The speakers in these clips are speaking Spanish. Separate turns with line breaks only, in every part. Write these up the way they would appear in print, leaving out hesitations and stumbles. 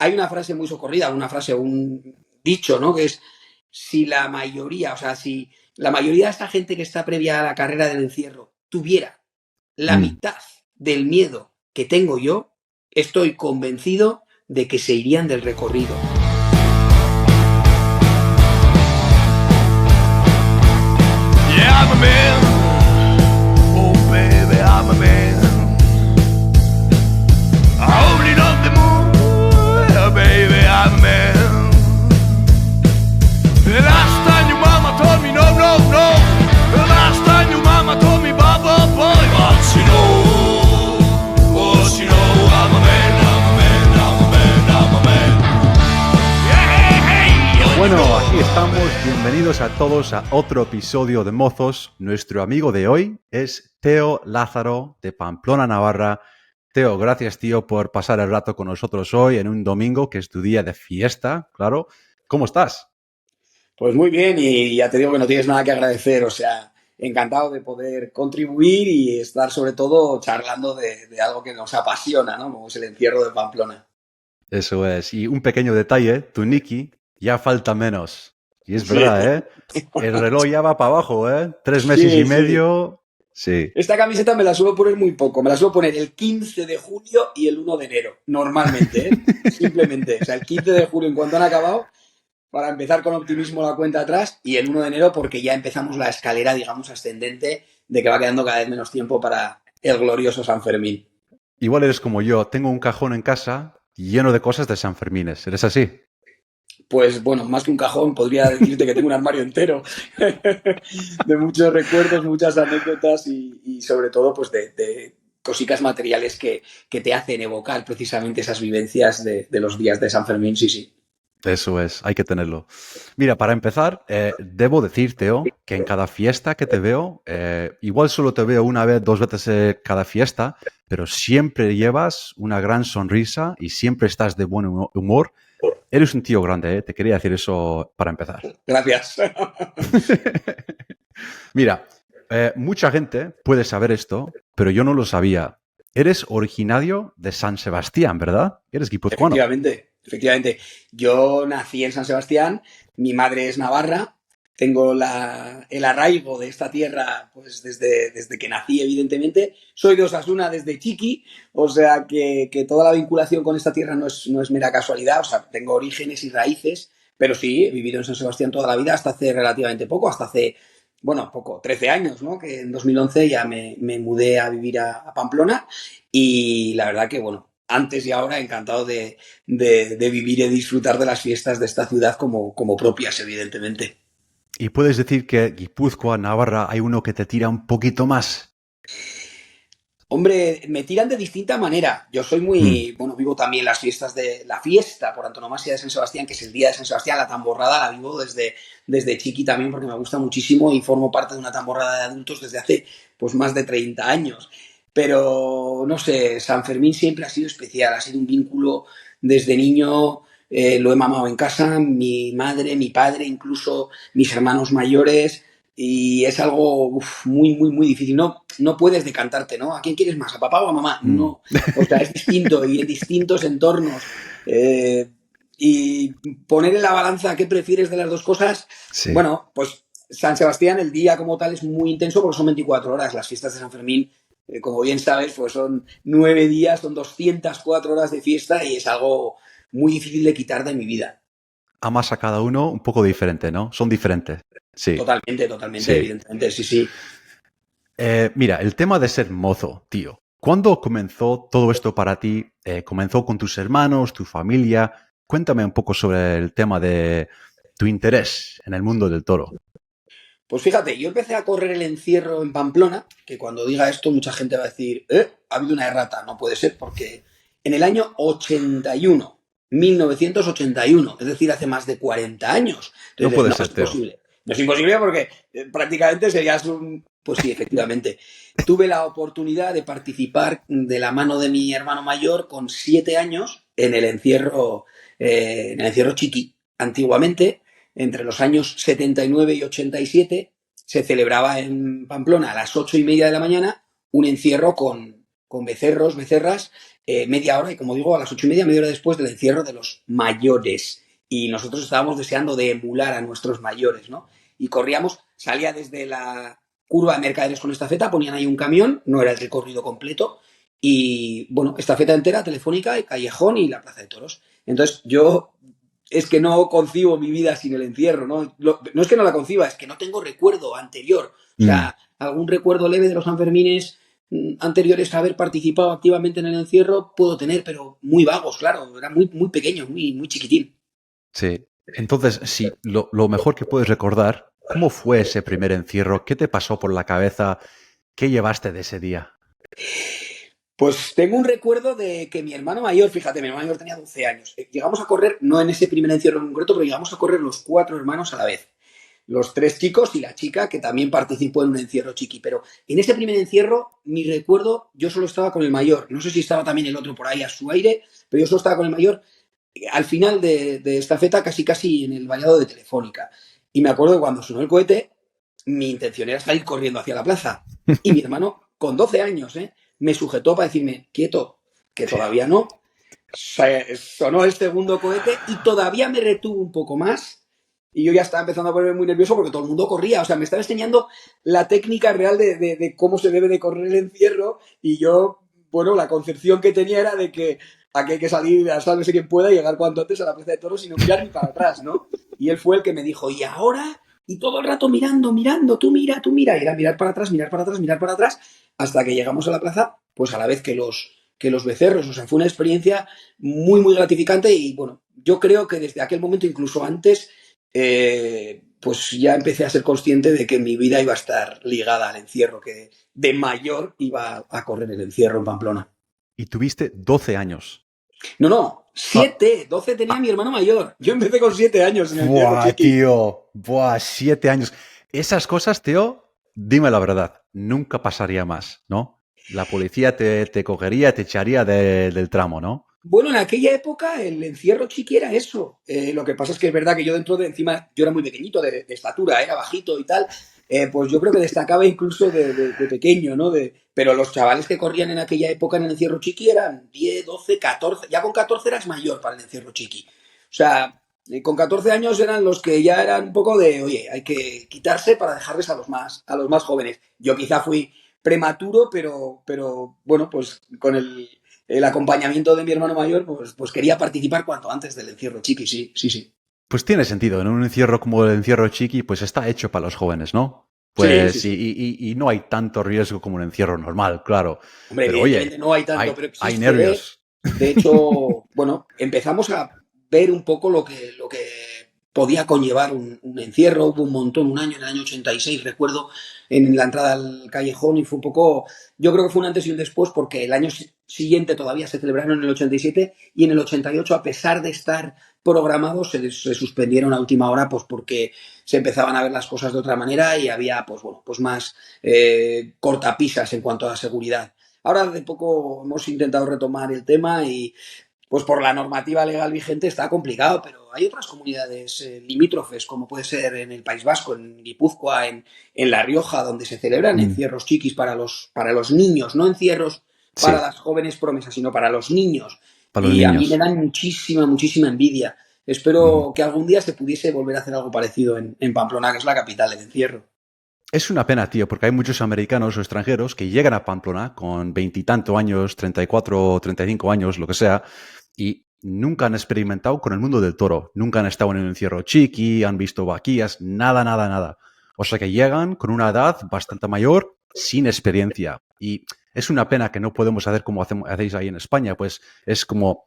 hay una frase muy socorrida, una frase, un dicho, ¿no? Que es, si la mayoría, o sea, si la mayoría de esta gente que está previa a la carrera del encierro tuviera la
Mm.
mitad del miedo que tengo yo, estoy convencido de que se irían del recorrido.
Yeah, I'm a man. Oh, baby, I'm a man. Holding up the moon. Yeah, baby, I'm a man. The last time your mama told me no, no, no. The last time your mama told me bye, bye, bye. But you know, I'm a man, I'm a man, I'm a man, I'm a man. Yeah, hey, hey.
Bueno, aquí estamos. Bienvenidos a todos a otro episodio de Mozos. Nuestro amigo de hoy es Teo Lázaro de Pamplona, Navarra. Teo, gracias, tío, por pasar el rato con nosotros hoy en un domingo que es tu día de fiesta, claro. ¿Cómo estás?
Pues muy bien, y ya te digo que no tienes nada que agradecer, o sea, encantado de poder contribuir y estar sobre todo charlando de algo que nos apasiona, ¿no? Como es el encierro de Pamplona.
Eso es. Y un pequeño detalle, tu Niki ya falta menos. Y es
Sí,
verdad, ¿eh? El reloj ya va para abajo, ¿eh? 3 meses y
sí, sí.
medio. Sí.
Esta camiseta me la suelo poner muy poco, me la suelo poner el 15 de julio y el 1 de enero, normalmente, ¿eh? Simplemente, o sea, el 15 de julio en cuanto han acabado, para empezar con optimismo la cuenta atrás, y el 1 de enero porque ya empezamos la escalera, digamos, ascendente de que va quedando cada vez menos tiempo para el glorioso San Fermín.
Igual eres como yo. Tengo un cajón en casa lleno de cosas de San Fermines. ¿Eres así?
Pues bueno, más que un cajón, podría decirte que tengo un armario entero de muchos recuerdos, muchas anécdotas y sobre todo pues de cositas materiales que te hacen evocar precisamente esas vivencias de los días de San Fermín, sí, sí.
Eso es, hay que tenerlo. Mira, para empezar, debo decir, Teo, que en cada fiesta que te veo, igual solo te veo una vez, 2 veces cada fiesta, pero siempre llevas una gran sonrisa y siempre estás de buen humor. Eres un tío grande, ¿eh? Te quería decir eso para empezar.
Gracias.
Mira, mucha gente puede saber esto, pero yo no lo sabía. Eres originario de San Sebastián, ¿verdad? Eres guipuzcoano.
Efectivamente, efectivamente. Yo nací en San Sebastián, mi madre es navarra, tengo el arraigo de esta tierra pues desde que nací, evidentemente. Soy de Osasuna desde chiqui, o sea que toda la vinculación con esta tierra no es mera casualidad, o sea, tengo orígenes y raíces, pero sí, he vivido en San Sebastián toda la vida hasta hace relativamente poco, hasta hace, bueno, poco, 13 años, ¿no? Que en 2011 ya me mudé a vivir a Pamplona y la verdad que, bueno, antes y ahora encantado de vivir y disfrutar de las fiestas de esta ciudad como propias, evidentemente.
Y puedes decir que Guipúzcoa, Navarra, hay uno que te tira un poquito más.
Hombre, me tiran de distinta manera. Yo soy
Hmm.
muy, bueno, vivo también las fiestas de, la fiesta por antonomasia de San Sebastián, que es el día de San Sebastián, la tamborrada, la vivo desde chiqui también porque me gusta muchísimo y formo parte de una tamborrada de adultos desde hace pues más de 30 años. Pero, no sé, San Fermín siempre ha sido especial, ha sido un vínculo desde niño, lo he mamado en casa, mi madre, mi padre, incluso mis hermanos mayores, y es algo muy, muy, muy difícil. No puedes decantarte, ¿no? ¿A quién quieres más? ¿A papá o a mamá?
Hmm.
No. O sea, es distinto y en distintos entornos. Eh, y poner en la balanza qué prefieres de las dos cosas,
Sí.
bueno, pues San Sebastián, el día como tal es muy intenso porque son 24 horas. Las fiestas de San Fermín, como bien sabes, pues son 9 días, son 204 horas de fiesta y es algo muy difícil de quitar de mi vida.
Amas a cada uno un poco diferente, ¿no? Son diferentes. Sí,
Totalmente, totalmente,
sí.
evidentemente, sí, sí.
Mira, el tema de ser mozo, tío. ¿Cuándo comenzó todo esto para ti? ¿Comenzó con tus hermanos, tu familia? Cuéntame un poco sobre el tema de tu interés en el mundo del toro.
Pues fíjate, yo empecé a correr el encierro en Pamplona, que cuando diga esto mucha gente va a decir, ha habido una errata, no puede ser, porque en el año 81, 1981, es decir, hace más de 40 años.
No
Entonces,
puede
no,
ser,
es
Teo.
imposible. No es imposible porque prácticamente serías un... Pues sí, efectivamente. Tuve la oportunidad de participar de la mano de mi hermano mayor con 7 años en el encierro chiqui. Antiguamente, entre los años 79 y 87, se celebraba en Pamplona a las 8:30 de la mañana un encierro con becerros, becerras, media hora, y como digo, a las 8:30, media hora después del encierro de los mayores. Y nosotros estábamos deseando de emular a nuestros mayores, ¿no? Y corríamos, salía desde la curva de Mercaderes con Estafeta, ponían ahí un camión, no era el recorrido completo, y bueno, Estafeta entera, Telefónica, y Callejón y la Plaza de Toros. Entonces yo es que no concibo mi vida sin el encierro, ¿no? No es que no la conciba, es que no tengo recuerdo anterior. O
Mm,
sea, algún recuerdo leve de los Sanfermines anteriores a haber participado activamente en el encierro puedo tener, pero muy vagos, claro. Era muy, muy pequeño, muy, muy chiquitín.
sí. Entonces, sí, lo mejor que puedes recordar, ¿cómo fue ese primer encierro? ¿Qué te pasó por la cabeza? ¿Qué llevaste de ese día?
Pues tengo un recuerdo de que mi hermano mayor, fíjate, mi hermano mayor tenía 12 años. Llegamos a correr, no en ese primer encierro en concreto, pero llegamos a correr los 4 hermanos a la vez. Los 3 chicos y la chica que también participó en un encierro chiqui. Pero en ese primer encierro, mi recuerdo, yo solo estaba con el mayor. No sé si estaba también el otro por ahí a su aire, pero yo solo estaba con el mayor. Al final de Estafeta, casi casi en el vallado de Telefónica. Y me acuerdo que cuando sonó el cohete, mi intención era salir corriendo hacia la plaza. Y mi hermano, con 12 años, me sujetó para decirme, quieto, que todavía no. Sonó el segundo cohete y todavía me retuvo un poco más. Y yo ya estaba empezando a ponerme muy nervioso porque todo el mundo corría. O sea, me estaba enseñando la técnica real de cómo se debe de correr el encierro. Y yo, bueno, la concepción que tenía era de que aquí hay que salir a sálvese quien pueda y llegar cuanto antes a la Plaza de Toros y no mirar ni para atrás, ¿no? Y él fue el que me dijo, ¿y ahora? Y todo el rato mirando, mirando, tú mira, tú mira. Y era mirar para atrás, mirar para atrás, mirar para atrás, hasta que llegamos a la plaza, pues a la vez que los becerros. O sea, fue una experiencia muy, muy gratificante y bueno, yo creo que desde aquel momento, incluso antes, pues ya empecé a ser consciente de que mi vida iba a estar ligada al encierro, que de mayor iba a correr el encierro en Pamplona.
Y tuviste 12 años.
No, no,
Ah,
12 tenía mi hermano mayor. Yo empecé con 7 años en el encierro,
buah,
chiqui.
tío. Buah, 7 años. Esas cosas, tío, dime la verdad, nunca pasaría más, ¿no? La policía te cogería, te echaría del tramo, ¿no?
Bueno, en aquella época el encierro chiqui era eso. Lo que pasa es que es verdad que yo dentro de encima, yo era muy pequeñito de estatura, era bajito y tal. Pues yo creo que destacaba incluso de pequeño, ¿no? Pero los chavales que corrían en aquella época en el encierro chiqui eran 10, 12, 14. Ya con 14 eras mayor para el encierro chiqui. O sea, con 14 años eran los que ya eran un poco de, oye, hay que quitarse para dejarles a los más jóvenes. Yo quizá fui prematuro, pero bueno, pues con el acompañamiento de mi hermano mayor, pues quería participar cuanto antes del encierro chiqui, sí, sí, sí.
Pues tiene sentido, en un encierro como el encierro chiqui, pues está hecho para los jóvenes, ¿no?
Sí, sí,
Pues
sí.
y no hay tanto riesgo como un encierro normal, claro.
Hombre,
Pero oye,
evidentemente no hay tanto,
hay,
pero
hay
existe, ¿eh?
nervios.
De hecho, bueno, empezamos a ver un poco lo que podía conllevar un encierro. Hubo un montón, un año, en el año 86, recuerdo, en la entrada al callejón, y fue un poco, yo creo que fue un antes y un después, porque el año siguiente todavía se celebraron en el 87 y en el 88, a pesar de estar programados, se suspendieron a última hora, pues porque se empezaban a ver las cosas de otra manera y había, pues bueno, pues más cortapisas en cuanto a seguridad. Ahora de poco hemos intentado retomar el tema y pues por la normativa legal vigente está complicado, pero hay otras comunidades limítrofes, como puede ser en el País Vasco, en Guipúzcoa, en La Rioja, donde se celebran
Mm,
encierros chiquis para los niños, no encierros para
sí,
las jóvenes promesas, sino para los niños.
para los
Y a mí me
niños.
dan muchísima, muchísima envidia.
Mm.
Espero que algún día se pudiese volver a hacer algo parecido en Pamplona, que es la capital del encierro.
Es una pena, tío, porque hay muchos americanos o extranjeros que llegan a Pamplona con veintitantos años, 34, 35 años, lo que sea, y nunca han experimentado con el mundo del toro. Nunca han estado en un encierro chiqui, han visto vaquillas, nada, nada, nada. O sea que llegan con una edad bastante mayor, sin experiencia. Y es una pena que no podemos hacer como hacéis ahí en España, pues es como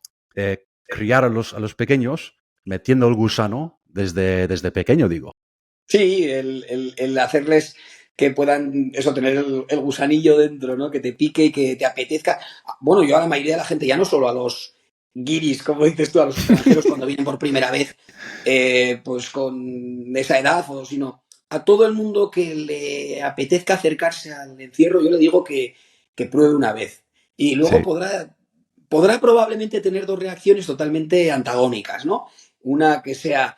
criar a los pequeños metiendo el gusano desde pequeño, digo.
Sí, el hacerles que puedan eso, tener el gusanillo dentro, ¿no? Que te pique y que te apetezca. Bueno, yo a la mayoría de la gente, ya no solo a los guiris, como dices tú, a los extranjeros cuando vienen por primera vez, pues con esa edad, o sino a todo el mundo que le apetezca acercarse al encierro, yo le digo que pruebe una vez. Y luego
Sí.
podrá probablemente tener dos reacciones totalmente antagónicas, ¿no? Una que sea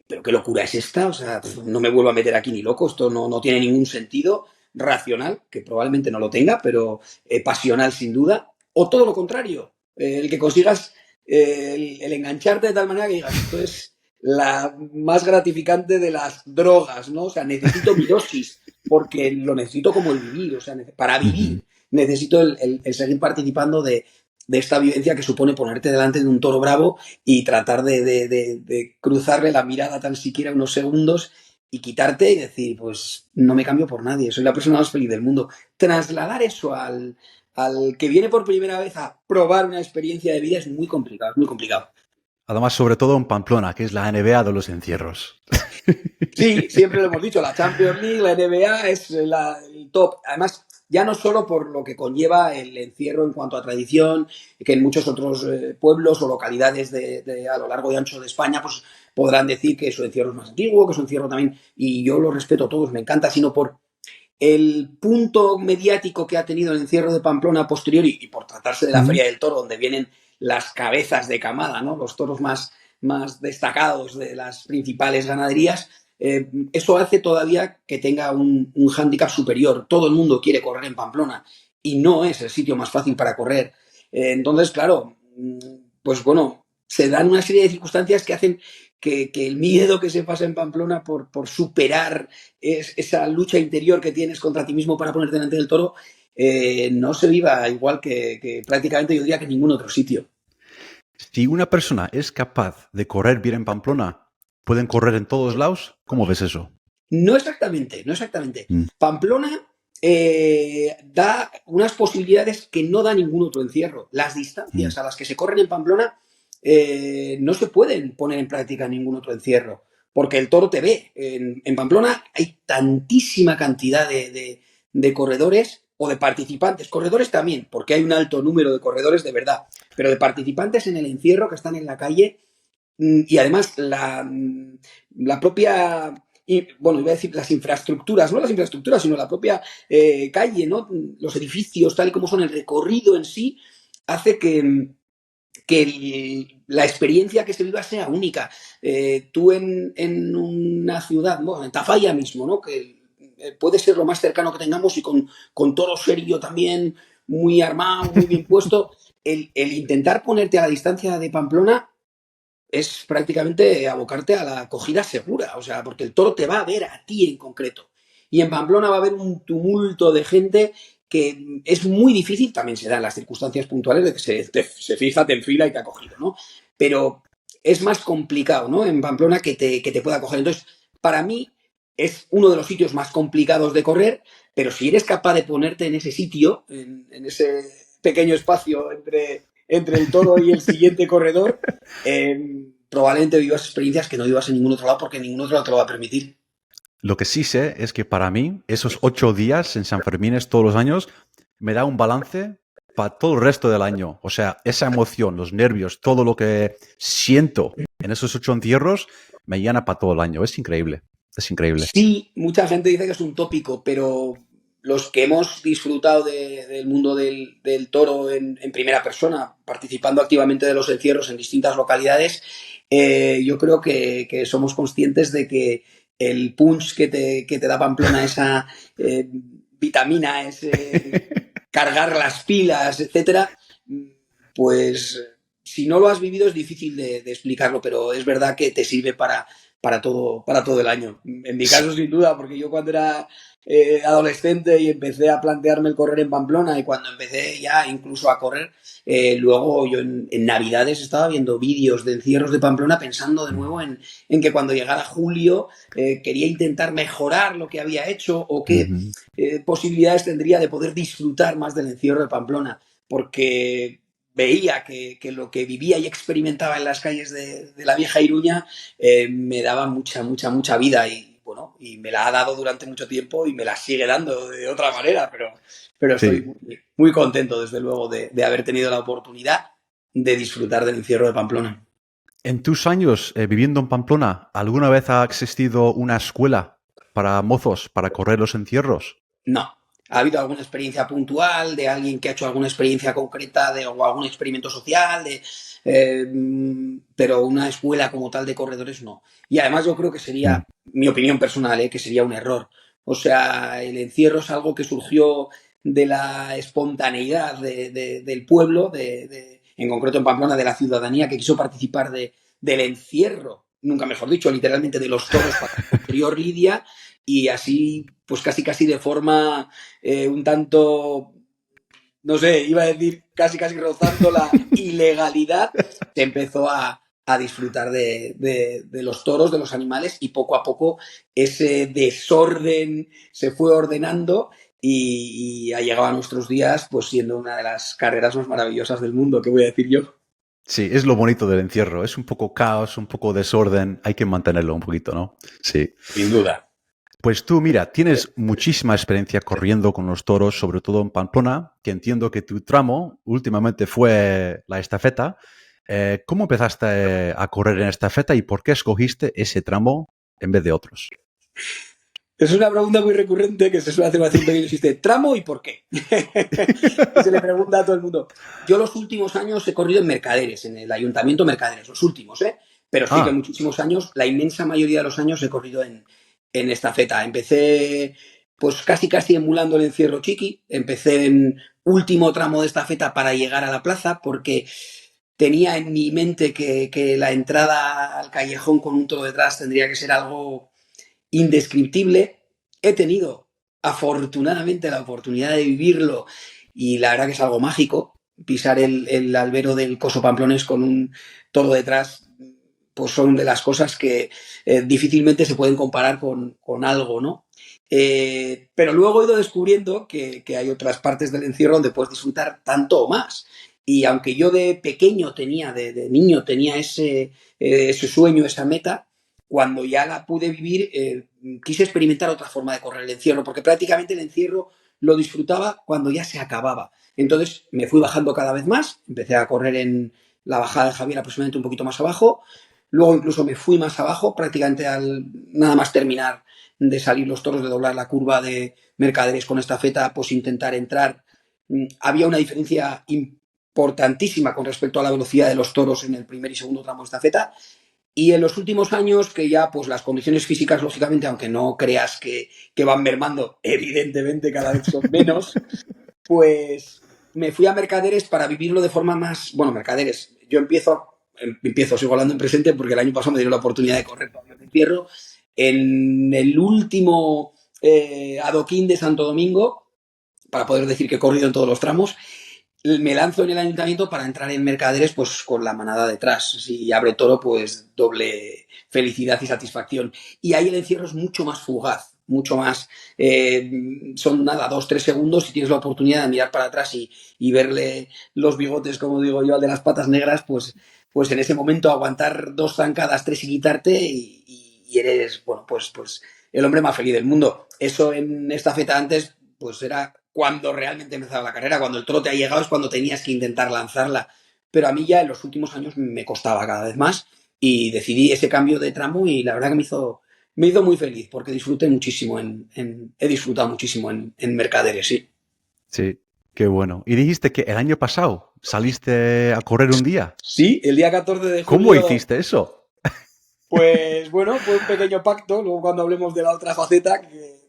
pero qué locura es esta, o sea, no me vuelvo a meter aquí ni loco, esto no tiene ningún sentido racional, que probablemente no lo tenga, pero pasional sin duda, o todo lo contrario, el que consigas el engancharte de tal manera que digas, esto es la más gratificante de las drogas, ¿no? O sea, necesito mi dosis, porque lo necesito como el vivir, o sea, para
Ujú.
vivir necesito el seguir participando de esta vivencia que supone ponerte delante de un toro bravo y tratar de cruzarle la mirada tan siquiera unos segundos y quitarte y decir, pues no me cambio por nadie, soy la persona más feliz del mundo. Trasladar eso al que viene por primera vez a probar una experiencia de vida es muy complicado, es muy complicado.
Además, sobre todo en Pamplona, que es la NBA de los encierros.
Sí, siempre lo hemos dicho, la Champions League, la NBA es el top. Además, ya no solo por lo que conlleva el encierro en cuanto a tradición, que en muchos otros pueblos o localidades a lo largo y ancho de España, pues podrán decir que su encierro es más antiguo, que su encierro también, y yo lo respeto a todos, me encanta, sino por el punto mediático que ha tenido el encierro de Pamplona a posteriori y por tratarse de la
Ujú.
Feria del Toro, donde vienen las cabezas de camada, ¿no? Los toros más destacados de las principales ganaderías, eso hace todavía que tenga un hándicap superior. Todo el mundo quiere correr en Pamplona y no es el sitio más fácil para correr. Entonces, claro, pues bueno, se dan una serie de circunstancias que hacen que el miedo que se pasa en Pamplona por superar esa lucha interior que tienes contra ti mismo para ponerte delante del toro, no se viva igual que prácticamente yo diría que en ningún otro sitio.
Si una persona es capaz de correr bien en Pamplona, ¿pueden correr en todos lados? ¿Cómo ves eso?
No exactamente, no exactamente.
Mm,
Pamplona da unas posibilidades que no da ningún otro encierro. Las
mm,
distancias a las que se corren en Pamplona no se pueden poner en práctica en ningún otro encierro, porque el toro te ve. En Pamplona hay tantísima cantidad de corredores o de participantes, corredores también, porque hay un alto número de corredores de verdad, pero de participantes en el encierro que están en la calle y además la propia, bueno, iba a decir las infraestructuras, no las infraestructuras, sino la propia calle, ¿no? Los edificios, tal y como son, el recorrido en sí, hace que la experiencia que se viva sea única. Tú en una ciudad, bueno, en Tafalla mismo, ¿no? Que puede ser lo más cercano que tengamos y con toro serio también, muy armado, muy bien puesto, el intentar ponerte a la distancia de Pamplona es prácticamente abocarte a la acogida segura, o sea, porque el toro te va a ver a ti en concreto. Y en Pamplona va a haber un tumulto de gente que es muy difícil, también se dan las circunstancias puntuales de que se fija, te enfila y te ha cogido, ¿no? Pero es más complicado, ¿no? En Pamplona que te pueda coger. Entonces, para mí es uno de los sitios más complicados de correr, pero si eres capaz de ponerte en ese sitio, en ese pequeño espacio entre el toro y el siguiente corredor, probablemente vivas experiencias que no vivas en ningún otro lado porque ningún otro lado te lo va a permitir.
Lo que sí sé es que para mí, esos 8 días en San Fermines todos los años me da un balance para todo el resto del año. O sea, esa emoción, los nervios, todo lo que siento en esos 8 encierros me llena para todo el año. Es increíble. Es increíble.
Sí, mucha gente dice que es un tópico, pero los que hemos disfrutado del mundo del toro en primera persona, participando activamente de los encierros en distintas localidades, yo creo que somos conscientes de que el punch que te da Pamplona, esa vitamina, ese cargar las pilas, etcétera, pues si no lo has vivido es difícil de explicarlo, pero es verdad que te sirve para todo el año. En mi caso, sin duda, porque yo cuando era adolescente y empecé a plantearme el correr en Pamplona y cuando empecé ya incluso a correr, luego yo en Navidades estaba viendo vídeos de encierros de Pamplona pensando de nuevo en que cuando llegara julio quería intentar mejorar lo que había hecho o qué
Ujú.
posibilidades tendría de poder disfrutar más del encierro de Pamplona, porque veía que lo que vivía y experimentaba en las calles de la vieja Iruña me daba mucha, mucha, mucha vida y bueno, y me la ha dado durante mucho tiempo y me la sigue dando de otra manera, pero estoy
Sí.
muy, muy contento desde luego de haber tenido la oportunidad de disfrutar del encierro de Pamplona.
En tus años viviendo en Pamplona, ¿alguna vez ha existido una escuela para mozos para correr los encierros?
No. ¿Ha habido alguna experiencia puntual de alguien que ha hecho alguna experiencia concreta o algún experimento social? Pero una escuela como tal de corredores no. Y además yo creo que
Mm,
sería, mi opinión personal, que sería un error. O sea, el encierro es algo que surgió de la espontaneidad del pueblo en concreto en Pamplona, de la ciudadanía que quiso participar del encierro, nunca mejor dicho, literalmente de los toros para la posterior lidia, y así, pues casi de forma un tanto, no sé, iba a decir casi rozando la ilegalidad, se empezó a disfrutar de los toros, de los animales, y poco a poco ese desorden se fue ordenando y ha llegado a nuestros días pues siendo una de las carreras más maravillosas del mundo, ¿qué voy a decir yo?
Sí, es lo bonito del encierro. Es un poco caos, un poco desorden. Hay que mantenerlo un poquito, ¿no? Sí.
Sin duda.
Pues tú, mira, tienes muchísima experiencia corriendo con los toros, sobre todo en Pamplona, que entiendo que tu tramo últimamente fue la estafeta. ¿Cómo empezaste a correr en estafeta y por qué escogiste ese tramo en vez de otros?
Es una pregunta muy recurrente que se suele hacer bastante bien. Existe tramo y por qué. Y se le pregunta a todo el mundo. Yo los últimos años he corrido en Mercaderes, en el Ayuntamiento Mercaderes, los últimos, ¿eh? Pero sí que
Ah,
muchísimos años, la inmensa mayoría de los años he corrido en estafeta. Empecé pues casi emulando el encierro chiqui. Empecé en último tramo de estafeta para llegar a la plaza porque tenía en mi mente que la entrada al callejón con un toro detrás tendría que ser algo indescriptible. He tenido afortunadamente la oportunidad de vivirlo y la verdad que es algo mágico. Pisar el albero del Coso Pamplones con un toro detrás, pues son de las cosas que difícilmente se pueden comparar con algo, ¿no? Pero luego he ido descubriendo que hay otras partes del encierro donde puedes disfrutar tanto o más. Y aunque yo de pequeño tenía, de niño tenía ese sueño, esa meta, cuando ya la pude vivir, quise experimentar otra forma de correr el encierro, porque prácticamente el encierro lo disfrutaba cuando ya se acababa. Entonces me fui bajando cada vez más, empecé a correr en la bajada de Javier aproximadamente un poquito más abajo, luego incluso me fui más abajo, prácticamente al nada más terminar de salir los toros, de doblar la curva de Mercaderes con estafeta, pues intentar entrar. Había una diferencia importantísima con respecto a la velocidad de los toros en el primer y segundo tramo de estafeta, y en los últimos años, que ya pues las condiciones físicas, lógicamente, aunque no creas que van mermando, evidentemente cada vez son menos, pues me fui a Mercaderes para vivirlo de forma más... Bueno, Mercaderes, yo sigo hablando en presente porque el año pasado me dieron la oportunidad de correr todavía de encierro en el último adoquín de Santo Domingo, para poder decir que he corrido en todos los tramos. Me lanzo en el ayuntamiento para entrar en Mercaderes pues con la manada detrás. Si abre toro, pues doble felicidad y satisfacción. Y ahí el encierro es mucho más fugaz, mucho más... son nada, 2-3 segundos y tienes la oportunidad de mirar para atrás y verle los bigotes, como digo yo, al de las patas negras, pues en ese momento aguantar 2 zancadas, 3 y quitarte y eres, bueno, pues el hombre más feliz del mundo. Eso en esta feta antes, pues era cuando realmente empezaba la carrera, cuando el toro te ha llegado es cuando tenías que intentar lanzarla. Pero a mí ya en los últimos años me costaba cada vez más y decidí ese cambio de tramo y la verdad que me hizo muy feliz porque disfruté muchísimo he disfrutado muchísimo en Mercaderes, sí.
sí, qué bueno. Y dijiste que el año pasado saliste a correr un día.
Sí, el día 14 de
¿Cómo
julio,
hiciste eso?
pues bueno, fue un pequeño pacto, luego cuando hablemos de la otra faceta,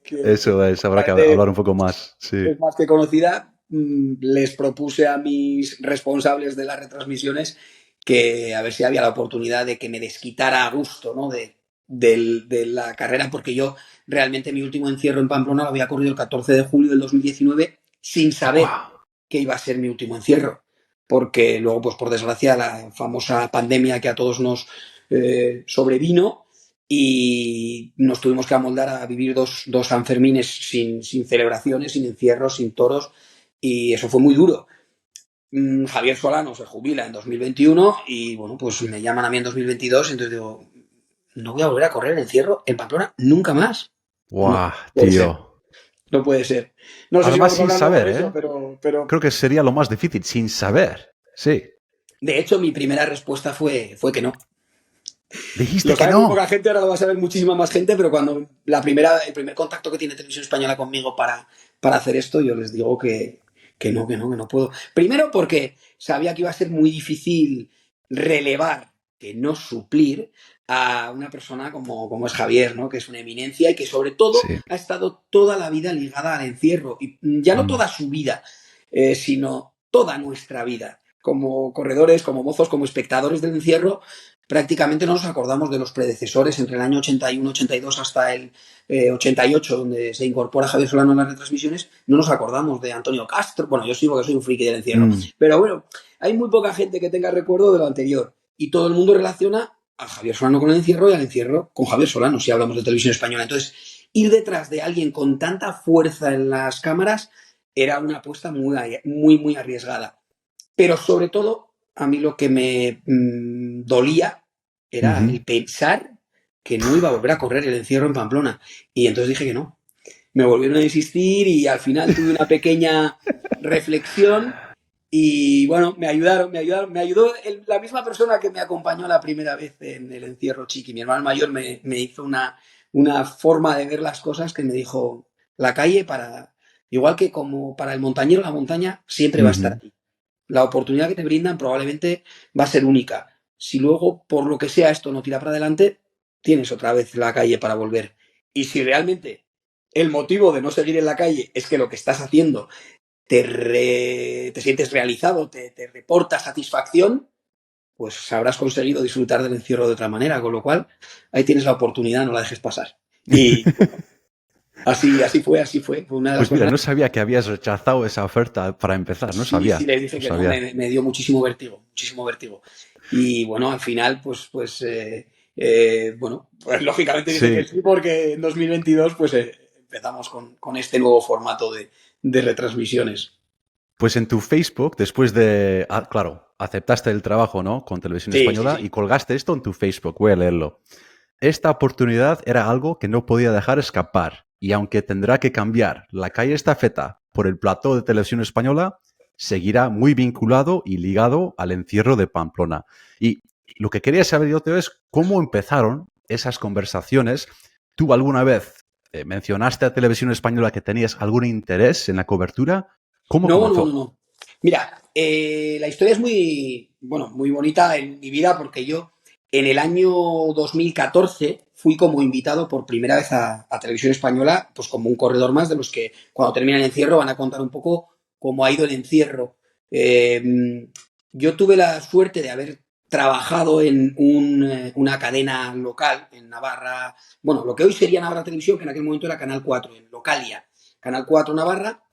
Eso es, habrá que
parece
hablar un poco más. Sí.
es más que conocida, les propuse a mis responsables de las retransmisiones que a ver si había la oportunidad de que me desquitara a gusto, ¿no? De la carrera, porque yo realmente mi último encierro en Pamplona lo había corrido el 14 de julio del 2019 sin saber
Wow.
que iba a ser mi último encierro, porque luego, pues por desgracia, la famosa pandemia que a todos nos sobrevino y nos tuvimos que amoldar a vivir dos Sanfermines sin celebraciones, sin encierros, sin toros, y eso fue muy duro. Javier Solano se jubila en 2021 y bueno, pues me llaman a mí en 2022, entonces digo, no voy a volver a correr el encierro en Pamplona nunca más. No
Wow,
puede ser,
tío.
no puede ser. No sé si
Además,
vamos
sin
hablando por
saber,
eso,
¿eh?
pero
Creo que sería lo más difícil, sin saber. Sí.
de hecho mi primera respuesta fue que no.
Dijiste
Lo
que
sabe muy poca
no.
gente, ahora lo va a saber muchísima más gente, pero cuando el primer contacto que tiene Televisión Española conmigo para hacer esto, yo les digo que no puedo. Primero porque sabía que iba a ser muy difícil relevar, que no suplir, a una persona como es Javier, ¿no? Que es una eminencia y que sobre todo
Sí.
ha estado toda la vida ligada al encierro. Y ya no
Mm,
toda su vida, sino toda nuestra vida. como corredores, como mozos, como espectadores del encierro, prácticamente no nos acordamos de los predecesores entre el año 81-82 hasta el 88, donde se incorpora Javier Solano en las retransmisiones. No nos acordamos de Antonio Castro. Bueno, yo sí, porque soy un friki del encierro. Pero bueno, hay muy poca gente que tenga recuerdo de lo anterior. Y todo el mundo relaciona a Javier Solano con el encierro y al encierro con Javier Solano, si hablamos de televisión española. Entonces, ir detrás de alguien con tanta fuerza en las cámaras era una apuesta muy arriesgada. Pero sobre todo, a mí lo que me dolía era el pensar que no iba a volver a correr el encierro en Pamplona. Y entonces dije que no. Me volvieron a insistir y al final tuve una pequeña reflexión y bueno, me ayudó la misma persona que me acompañó la primera vez en el encierro, Chiqui. Mi hermano mayor me hizo una forma de ver las cosas que me dijo, la calle igual que como para el montañero, la montaña siempre va a estar ahí. La oportunidad que te brindan probablemente va a ser única. Si luego, por lo que sea, esto no tira para adelante, tienes otra vez la calle para volver. Y si realmente el motivo de no seguir en la calle es que lo que estás haciendo te sientes realizado, te reporta satisfacción, pues habrás conseguido disfrutar del encierro de otra manera, con lo cual ahí tienes la oportunidad, no la dejes pasar. Y así fue. Fue una de las
Pues mira,
cosas.
no sabía que habías rechazado esa oferta para empezar, no sabía.
Sí, le dije que no, me dio muchísimo vértigo. Y bueno, al final, pues lógicamente dije que sí, porque en 2022 pues empezamos con este nuevo formato de retransmisiones.
Pues en tu Facebook, después de... claro, aceptaste el trabajo, ¿no? Con Televisión Española y colgaste esto en tu Facebook. Voy a leerlo. Esta oportunidad era algo que no podía dejar escapar. Y aunque tendrá que cambiar la calle Estafeta por el plató de Televisión Española, seguirá muy vinculado y ligado al encierro de Pamplona. Y lo que quería saber yo, Teo, es cómo empezaron esas conversaciones. ¿Tú alguna vez mencionaste a Televisión Española que tenías algún interés en la cobertura? ¿Cómo comenzó?
No. Mira, la historia es muy bonita en mi vida porque yo en el año 2014 fui como invitado por primera vez a Televisión Española, pues como un corredor más de los que cuando termina el encierro van a contar un poco cómo ha ido el encierro. Yo tuve la suerte de haber trabajado en una cadena local en Navarra, bueno, lo que hoy sería Navarra Televisión, que en aquel momento era Canal 4, en Localia, Canal 4 Navarra.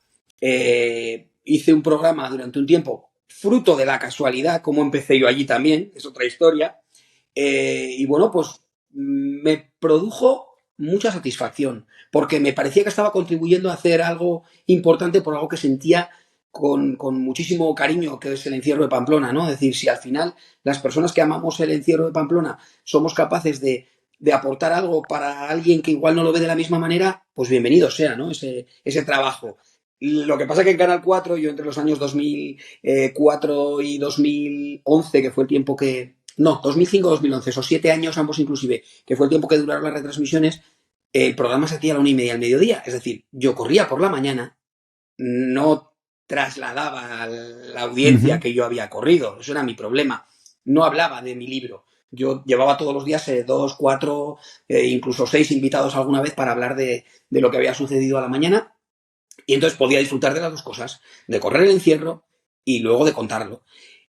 Hice un programa durante un tiempo, fruto de la casualidad, como empecé yo allí también, es otra historia, y bueno, pues me produjo mucha satisfacción, porque me parecía que estaba contribuyendo a hacer algo importante por algo que sentía con muchísimo cariño, que es el encierro de Pamplona, ¿no? Es decir, si al final las personas que amamos el encierro de Pamplona somos capaces de aportar algo para alguien que igual no lo ve de la misma manera, pues bienvenido sea, ¿no? Ese trabajo. Lo que pasa es que en Canal 4, yo entre los años 2004 y 2011, que fue el tiempo que... No, 2005-2011, esos 7 años ambos inclusive, que fue el tiempo que duraron las retransmisiones, el programa se hacía a la 1:30 al mediodía. Es decir, yo corría por la mañana, no trasladaba a la audiencia que yo había corrido. Eso era mi problema. No hablaba de mi libro. Yo llevaba todos los días 2, 4, incluso 6 invitados alguna vez para hablar de lo que había sucedido a la mañana. Y entonces podía disfrutar de las dos cosas, de correr el encierro y luego de contarlo.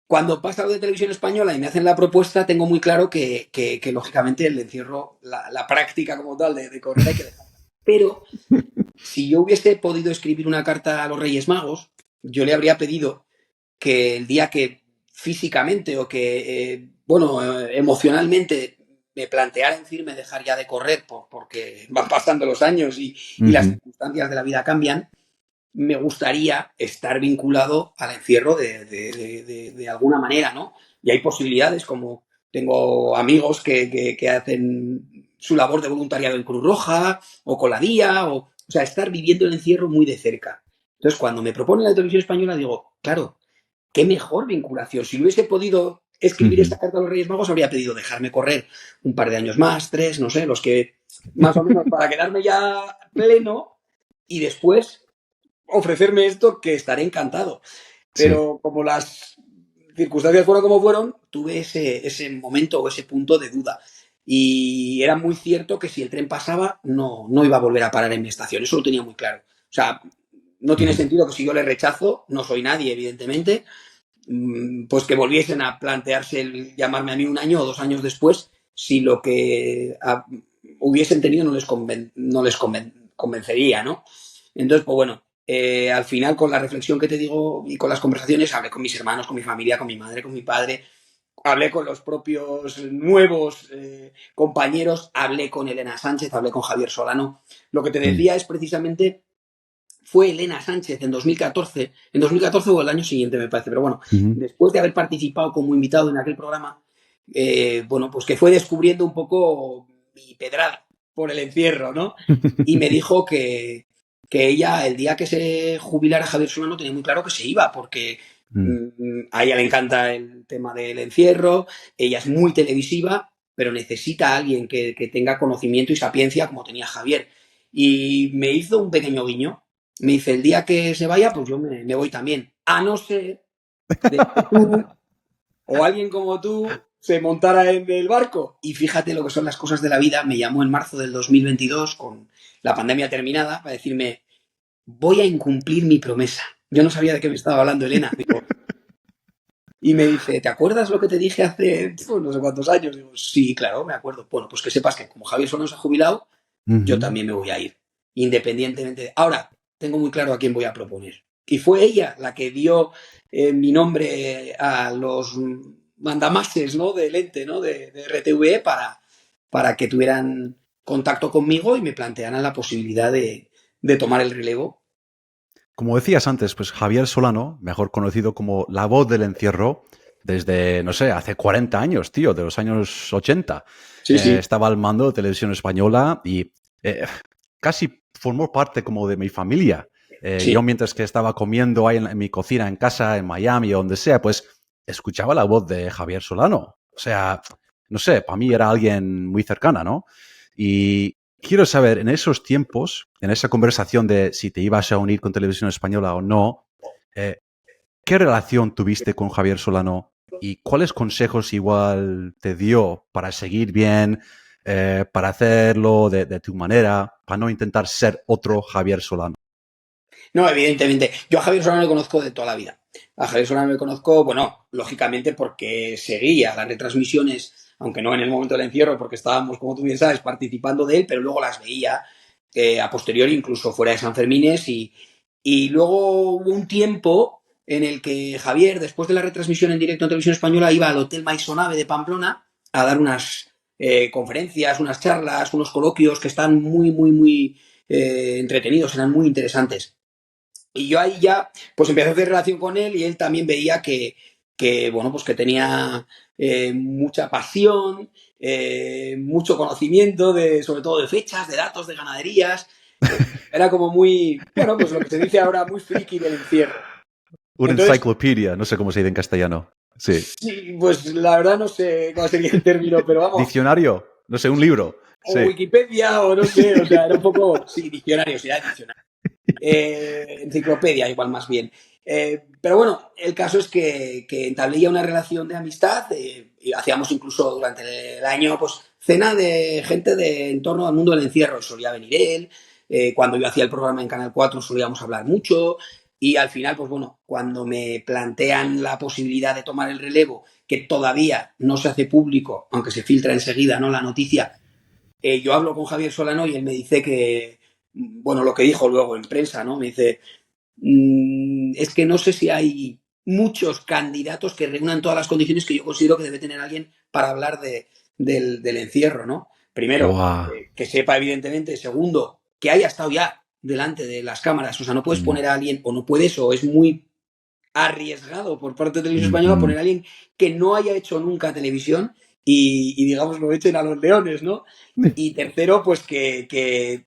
Cuando pasa lo de Televisión Española y me hacen la propuesta, tengo muy claro que lógicamente el encierro, la práctica como tal de correr hay que dejarla. Pero si yo hubiese podido escribir una carta a los Reyes Magos, yo le habría pedido que el día que físicamente o que, emocionalmente me planteara en firme dejar ya de correr porque van pasando los años y las circunstancias de la vida cambian, me gustaría estar vinculado al encierro de alguna manera, ¿no? Y hay posibilidades, como tengo amigos que hacen su labor de voluntariado en Cruz Roja o con la DIA, o sea, estar viviendo el encierro muy de cerca. Entonces, cuando me proponen la Televisión Española, digo, claro, qué mejor vinculación. Si hubiese podido escribir esta carta a los Reyes Magos, habría pedido dejarme correr un par de años más, 3, no sé, los que más o menos para quedarme ya pleno y después ofrecerme esto, que estaré encantado. Pero como las circunstancias fueron como fueron, tuve ese momento o ese punto de duda. Y era muy cierto que si el tren pasaba, no iba a volver a parar en mi estación. Eso lo tenía muy claro. O sea, no tiene sentido que si yo le rechazo, no soy nadie, evidentemente, pues que volviesen a plantearse el llamarme a mí 1 año o 2 años después, si lo que hubiesen tenido no les convencería, ¿no? Entonces, pues bueno, al final con la reflexión que te digo y con las conversaciones, hablé con mis hermanos, con mi familia, con mi madre, con mi padre, hablé con los propios nuevos compañeros, hablé con Elena Sánchez, hablé con Javier Solano. Lo que te decía es precisamente, fue Elena Sánchez en 2014 o el año siguiente me parece, pero bueno, después de haber participado como invitado en aquel programa, bueno, pues que fue descubriendo un poco mi pedrada por el encierro, ¿no? Y me dijo que ella, el día que se jubilara Javier Solano, tenía muy claro que se iba, porque a ella le encanta el tema del encierro, ella es muy televisiva, pero necesita a alguien que tenga conocimiento y sapiencia como tenía Javier. Y me hizo un pequeño guiño. Me dice, el día que se vaya, pues yo me voy también. A no ser de que tú o alguien como tú se montara en el barco. Y fíjate lo que son las cosas de la vida. Me llamó en marzo del 2022, con la pandemia terminada, para decirme, voy a incumplir mi promesa. Yo no sabía de qué me estaba hablando Elena. Digo, y me dice, ¿te acuerdas lo que te dije hace no sé cuántos años? Digo, sí, claro, me acuerdo. Bueno, pues que sepas que como Javier Solano se ha jubilado, yo también me voy a ir, independientemente de... Ahora, tengo muy claro a quién voy a proponer. Y fue ella la que dio mi nombre a los mandamases, ¿no? Del ente, ¿no? de RTV para que tuvieran contacto conmigo y me plantearan la posibilidad de tomar el relevo.
Como decías antes, pues Javier Solano, mejor conocido como la voz del encierro, desde, no sé, hace 40 años, tío, de los años 80.
Sí, sí.
Estaba al mando de Televisión Española y casi formó parte como de mi familia.
Sí.
Yo mientras que estaba comiendo ahí en mi cocina en casa, en Miami o donde sea, pues escuchaba la voz de Javier Solano. O sea, no sé, para mí era alguien muy cercana, ¿no? Y quiero saber, en esos tiempos, en esa conversación de si te ibas a unir con Televisión Española o no, ¿qué relación tuviste con Javier Solano y cuáles consejos igual te dio para seguir bien, para hacerlo de tu manera, para no intentar ser otro Javier Solano?
No, evidentemente. Yo a Javier Solano le conozco de toda la vida. A Javier Solano le conozco, bueno, lógicamente porque seguía las retransmisiones, aunque no en el momento del encierro, porque estábamos, como tú bien sabes, participando de él, pero luego las veía a posteriori, incluso fuera de San Fermines. Y luego hubo un tiempo en el que Javier, después de la retransmisión en directo en Televisión Española, iba al Hotel Maisonave de Pamplona a dar unas conferencias, unas charlas, unos coloquios que están muy, muy, muy entretenidos, eran muy interesantes. Y yo ahí ya, pues empecé a hacer relación con él y él también veía bueno, pues que tenía mucha pasión, mucho conocimiento, sobre todo de fechas, de datos, de ganaderías. Era como muy, bueno, pues lo que se dice ahora, muy friki del encierro.
Una
Entonces,
enciclopedia, no sé cómo se dice en castellano. Sí.
sí, pues la verdad no sé cuál sería el término, pero vamos.
Diccionario, no sé, un libro.
O
Sí.
Wikipedia, o no sé, o sea, era un poco, sí, diccionario, sí, era diccionario. Enciclopedia, igual más bien. Pero bueno, el caso es que entablé ya una relación de amistad. Y hacíamos incluso durante el año, pues, cena de gente de en torno al mundo del encierro. Solía venir él. Cuando yo hacía el programa en Canal 4 solíamos hablar mucho. Y al final, pues bueno, cuando me plantean la posibilidad de tomar el relevo, que todavía no se hace público, aunque se filtra enseguida, ¿no? La noticia. Yo hablo con Javier Solano y él me dice que, bueno, lo que dijo luego en prensa, ¿no? Me dice, es que no sé si hay muchos candidatos que reúnan todas las condiciones que yo considero que debe tener alguien para hablar del encierro, ¿no? Primero,
Wow.
que sepa, evidentemente. Segundo, que haya estado ya delante de las cámaras. O sea, no puedes poner a alguien, o no puedes, o es muy arriesgado por parte de Televisión Española poner a alguien que no haya hecho nunca televisión y digamos, lo echen a los leones, ¿no? Y tercero, pues que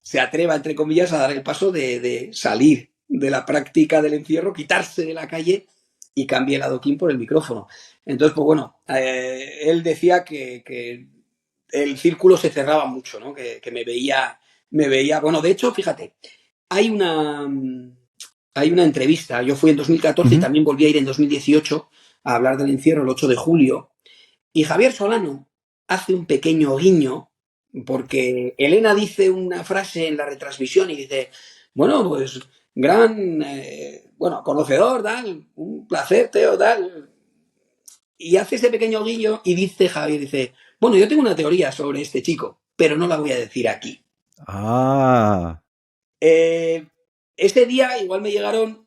se atreva, entre comillas, a dar el paso de salir de la práctica del encierro, quitarse de la calle y cambie el adoquín por el micrófono. Entonces, pues bueno, él decía que el círculo se cerraba mucho, ¿no? Que me veía, bueno, de hecho, fíjate, hay una entrevista, yo fui en 2014 y también volví a ir en 2018 a hablar del encierro el 8 de julio, y Javier Solano hace un pequeño guiño, porque Elena dice una frase en la retransmisión y dice, bueno, pues gran, conocedor, tal, un placer, Teo, tal. Y hace ese pequeño guiño y dice Javier, dice, bueno, yo tengo una teoría sobre este chico, pero no la voy a decir aquí.
Ah,
Ese día igual me llegaron,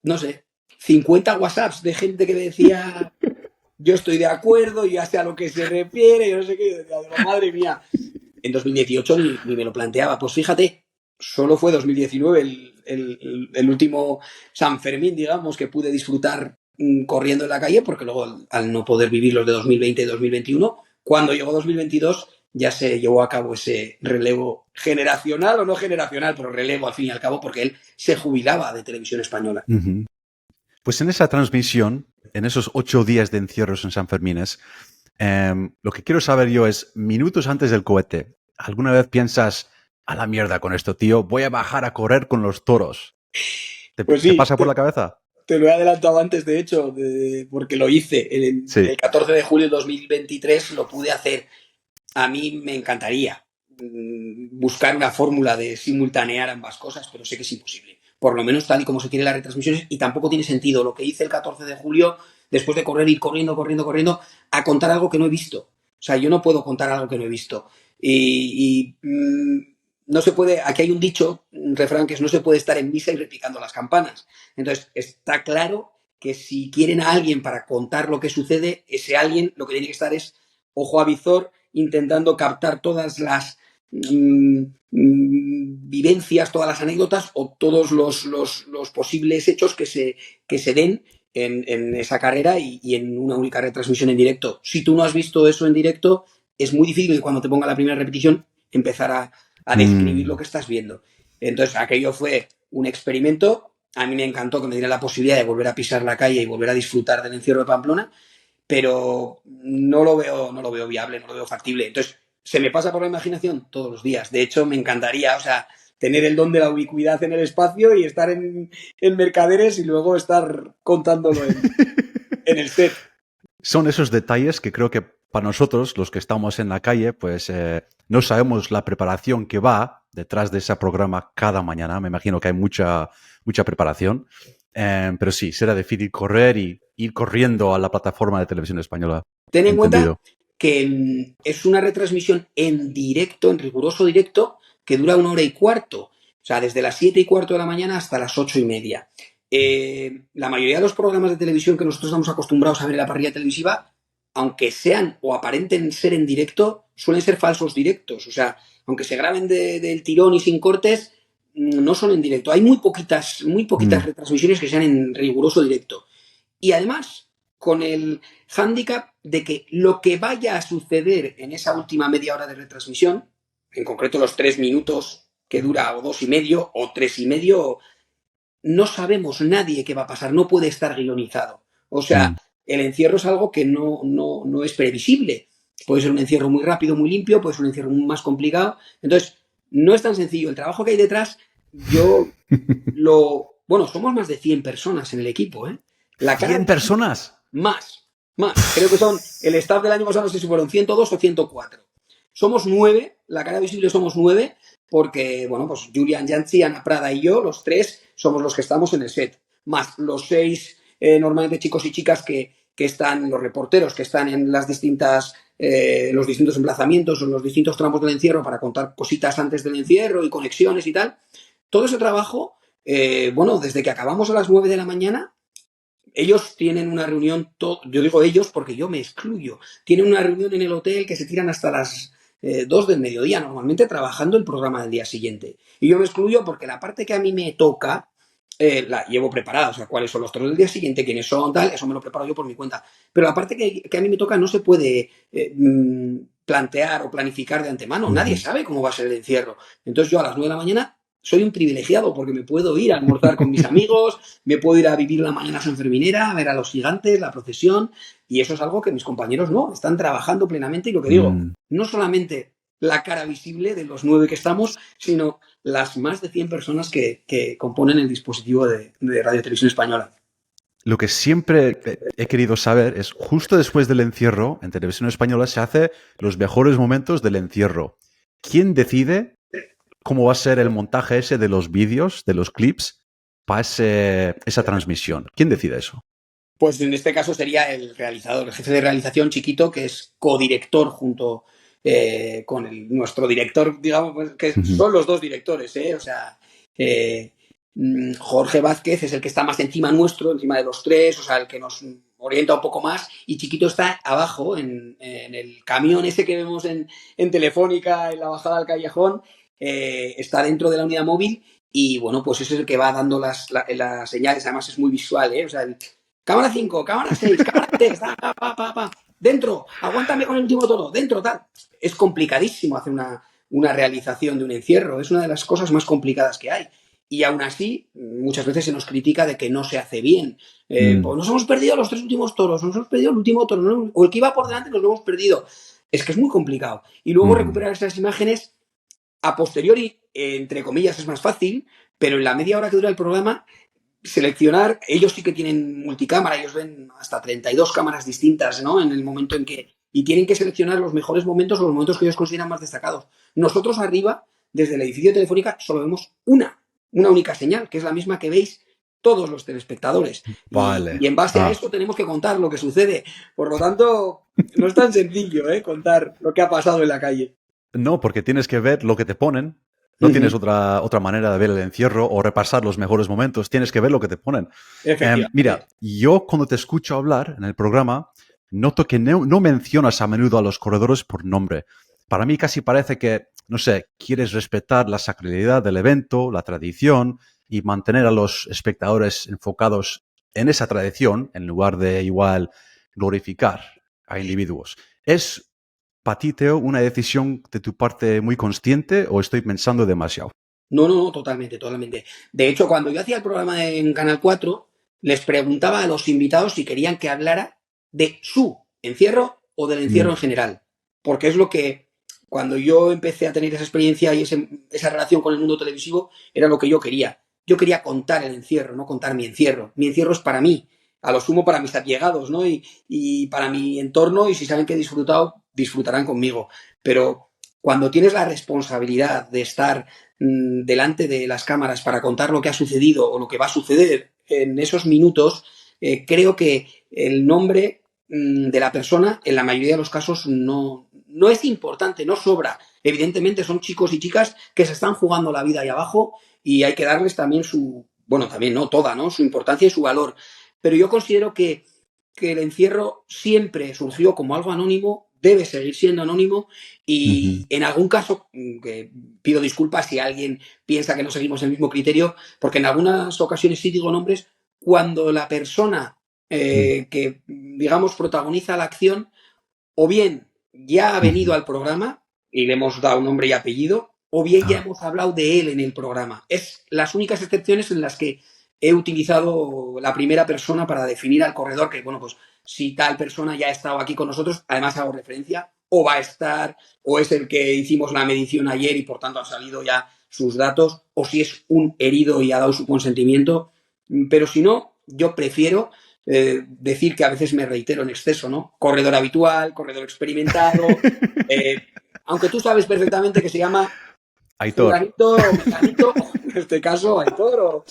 no sé, 50 WhatsApps de gente que decía, yo estoy de acuerdo, ya sé a lo que se refiere, yo no sé qué, yo decía, madre mía. En 2018 ni me lo planteaba. Pues fíjate, solo fue 2019 el último San Fermín, digamos, que pude disfrutar corriendo en la calle, porque luego al no poder vivir los de 2020 y 2021, cuando llegó 2022 ya se llevó a cabo ese relevo generacional o no generacional, pero relevo al fin y al cabo, porque él se jubilaba de Televisión Española.
uh-huh. Pues en esa transmisión, en esos 8 días de encierros en San Fermines, lo que quiero saber yo es, minutos antes del cohete, ¿alguna vez piensas, a la mierda con esto, tío, voy a bajar a correr con los toros?
Pues
¿Te
sí,
pasa por la cabeza?
te lo he adelantado antes, de hecho, porque lo hice.
Sí.
El 14 de julio de 2023 lo pude hacer. A mí me encantaría buscar una fórmula de simultanear ambas cosas, pero sé que es imposible. Por lo menos tal y como se quiere las retransmisiones, y tampoco tiene sentido lo que hice el 14 de julio, después de correr, ir corriendo, a contar algo que no he visto. O sea, yo no puedo contar algo que no he visto. No se puede, aquí hay un dicho, un refrán que es no se puede estar en misa y replicando las campanas. Entonces, está claro que si quieren a alguien para contar lo que sucede, ese alguien lo que tiene que estar es ojo a visor, intentando captar todas las vivencias, todas las anécdotas o todos los posibles hechos que se den en esa carrera y en una única retransmisión en directo. Si tú no has visto eso en directo, es muy difícil que cuando te ponga la primera repetición empezar a describir lo que estás viendo. Entonces, aquello fue un experimento. A mí me encantó que me diera la posibilidad de volver a pisar la calle y volver a disfrutar del encierro de Pamplona, pero no lo veo viable, no lo veo factible. Entonces, se me pasa por la imaginación todos los días. De hecho, me encantaría, tener el don de la ubicuidad en el espacio y estar en Mercaderes y luego estar contándolo en el set.
Son esos detalles que creo que para nosotros, los que estamos en la calle, pues no sabemos la preparación que va detrás de ese programa cada mañana. Me imagino que hay mucha preparación. Pero sí, será difícil correr y ir corriendo a la plataforma de Televisión Española.
Ten en
Entendido.
cuenta que es una retransmisión en directo, en riguroso directo, que dura 1 hora y cuarto. O sea, desde las 7:15 de la mañana hasta las 8:30. La mayoría de los programas de televisión que nosotros estamos acostumbrados a ver en la parrilla televisiva, aunque sean o aparenten ser en directo, suelen ser falsos directos. O sea, aunque se graben del tirón y sin cortes, no son en directo. Hay muy poquitas retransmisiones que sean en riguroso directo. Y además, con el hándicap de que lo que vaya a suceder en esa última media hora de retransmisión, en concreto los 3 minutos que dura, o 2,5, o 3,5, no sabemos nadie qué va a pasar, no puede estar guionizado. O sea, el encierro es algo que no es previsible. Puede ser un encierro muy rápido, muy limpio, puede ser un encierro más complicado. Entonces, no es tan sencillo. El trabajo que hay detrás, somos más de 100 personas en el equipo, ¿eh?
¿100 personas?
Más. Creo que el staff del año pasado, no sé si fueron 102 o 104. Somos 9, la cara visible somos 9, porque, pues Julian Yancy, Ana Prada y yo, los 3, somos los que estamos en el set. Más los 6, normalmente chicos y chicas que están, los reporteros que están en los distintos emplazamientos o en los distintos tramos del encierro para contar cositas antes del encierro y conexiones y tal. Todo ese trabajo, desde que acabamos a las 9 de la mañana, ellos tienen una reunión, yo digo ellos porque yo me excluyo, tienen una reunión en el hotel que se tiran hasta las 2 del mediodía, normalmente trabajando el programa del día siguiente. Y yo me excluyo porque la parte que a mí me toca, la llevo preparada, o sea, cuáles son los toros del día siguiente, quiénes son, tal, eso me lo preparo yo por mi cuenta. Pero la parte que a mí me toca no se puede plantear o planificar de antemano, nadie sabe cómo va a ser el encierro. Entonces yo a las 9 de la mañana soy un privilegiado porque me puedo ir a almorzar con mis amigos, me puedo ir a vivir la mañana sanferminera, a ver a los gigantes, la procesión, y eso es algo que mis compañeros no, están trabajando plenamente. Y lo que digo, no solamente la cara visible de los 9 que estamos, sino las más de 100 personas que componen el dispositivo de Radio Televisión Española.
Lo que siempre he querido saber es, justo después del encierro, en Televisión Española se hace los mejores momentos del encierro. ¿Quién decide cómo va a ser el montaje ese de los vídeos, de los clips? para esa transmisión? ¿Quién decide eso?
Pues en este caso sería el realizador, el jefe de realización Chiquito, que es codirector junto con nuestro director, digamos, pues, que son los dos directores, ¿eh? O sea, Jorge Vázquez es el que está más encima nuestro, encima de los tres, o sea, el que nos orienta un poco más, y Chiquito está abajo, en el camión ese que vemos en Telefónica, en la bajada al callejón, está dentro de la unidad móvil, y bueno, pues ese es el que va dando las señales, además es muy visual, ¿eh? O sea, cámara 5, cámara 6, cámara 3, dentro, aguántame con el último toro, dentro, tal. Es complicadísimo hacer una realización de un encierro, es una de las cosas más complicadas que hay. Y aún así, muchas veces se nos critica de que no se hace bien. Pues nos hemos perdido los 3 últimos toros, nos hemos perdido el último toro, ¿no? O el que iba por delante nos lo hemos perdido. Es que es muy complicado. Y luego recuperar esas imágenes a posteriori, entre comillas, es más fácil, pero en la media hora que dura el programa, seleccionar, ellos sí que tienen multicámara, ellos ven hasta 32 cámaras distintas, ¿no? En el momento en que... Y tienen que seleccionar los mejores momentos o los momentos que ellos consideran más destacados. Nosotros arriba, desde el edificio de Telefónica, solo vemos una única señal, que es la misma que veis todos los telespectadores.
Vale.
Y en base a eso tenemos que contar lo que sucede. Por lo tanto, no es tan sencillo, contar lo que ha pasado en la calle.
No, porque tienes que ver lo que te ponen. No tienes otra manera de ver el encierro o repasar los mejores momentos. Tienes que ver lo que te ponen. Mira, yo cuando te escucho hablar en el programa, noto que no mencionas a menudo a los corredores por nombre. Para mí casi parece que, no sé, quieres respetar la sacralidad del evento, la tradición y mantener a los espectadores enfocados en esa tradición en lugar de igual glorificar a individuos. ¿Es para ti, Teo, una decisión de tu parte muy consciente o estoy pensando demasiado?
No, totalmente. De hecho, cuando yo hacía el programa en Canal 4, les preguntaba a los invitados si querían que hablara de su encierro o del encierro en general. Porque es lo que, cuando yo empecé a tener esa experiencia y esa relación con el mundo televisivo, era lo que yo quería. Yo quería contar el encierro, no contar mi encierro. Mi encierro es para mí, a lo sumo para mis allegados, ¿no? Y para mi entorno, y si saben que he disfrutado, disfrutarán conmigo. Pero cuando tienes la responsabilidad de estar delante de las cámaras para contar lo que ha sucedido o lo que va a suceder en esos minutos, creo que el nombre de la persona en la mayoría de los casos no es importante, no sobra. Evidentemente son chicos y chicas que se están jugando la vida ahí abajo y hay que darles también su, bueno, también no toda, ¿no? Su importancia y su valor. Pero yo considero que el encierro siempre surgió como algo anónimo, debe seguir siendo anónimo y en algún caso, que pido disculpas si alguien piensa que no seguimos el mismo criterio, porque en algunas ocasiones sí digo nombres, cuando la persona que, digamos, protagoniza la acción, o bien ya ha venido al programa y le hemos dado nombre y apellido, o bien ya hemos hablado de él en el programa. Es las únicas excepciones en las que he utilizado la primera persona para definir al corredor, que bueno, pues si tal persona ya ha estado aquí con nosotros, además hago referencia, o va a estar, o es el que hicimos la medición ayer y por tanto han salido ya sus datos, o si es un herido y ha dado su consentimiento. Pero si no, yo prefiero decir que a veces me reitero en exceso, ¿no? Corredor habitual, corredor experimentado, aunque tú sabes perfectamente que se llama
Aitor.
Fulanito o Mecanito, en este caso Aitor, o...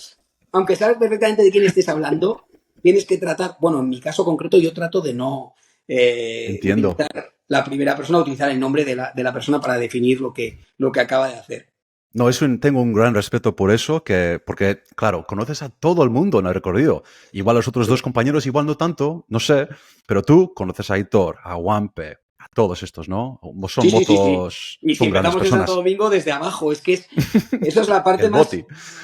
aunque sabes perfectamente de quién estés hablando, tienes que tratar, bueno, en mi caso concreto yo trato de no utilizar la primera persona, utilizar el nombre de la persona para definir lo que acaba de hacer.
No, tengo un gran respeto por eso, porque, claro, conoces a todo el mundo en el recorrido. Igual los otros dos compañeros, igual no tanto, no sé, pero tú conoces a Aitor, a Wampe, a todos estos, ¿no? Son motos,
Y si
son grandes
empezamos en
personas.
Santo Domingo desde abajo, es que eso es la parte más...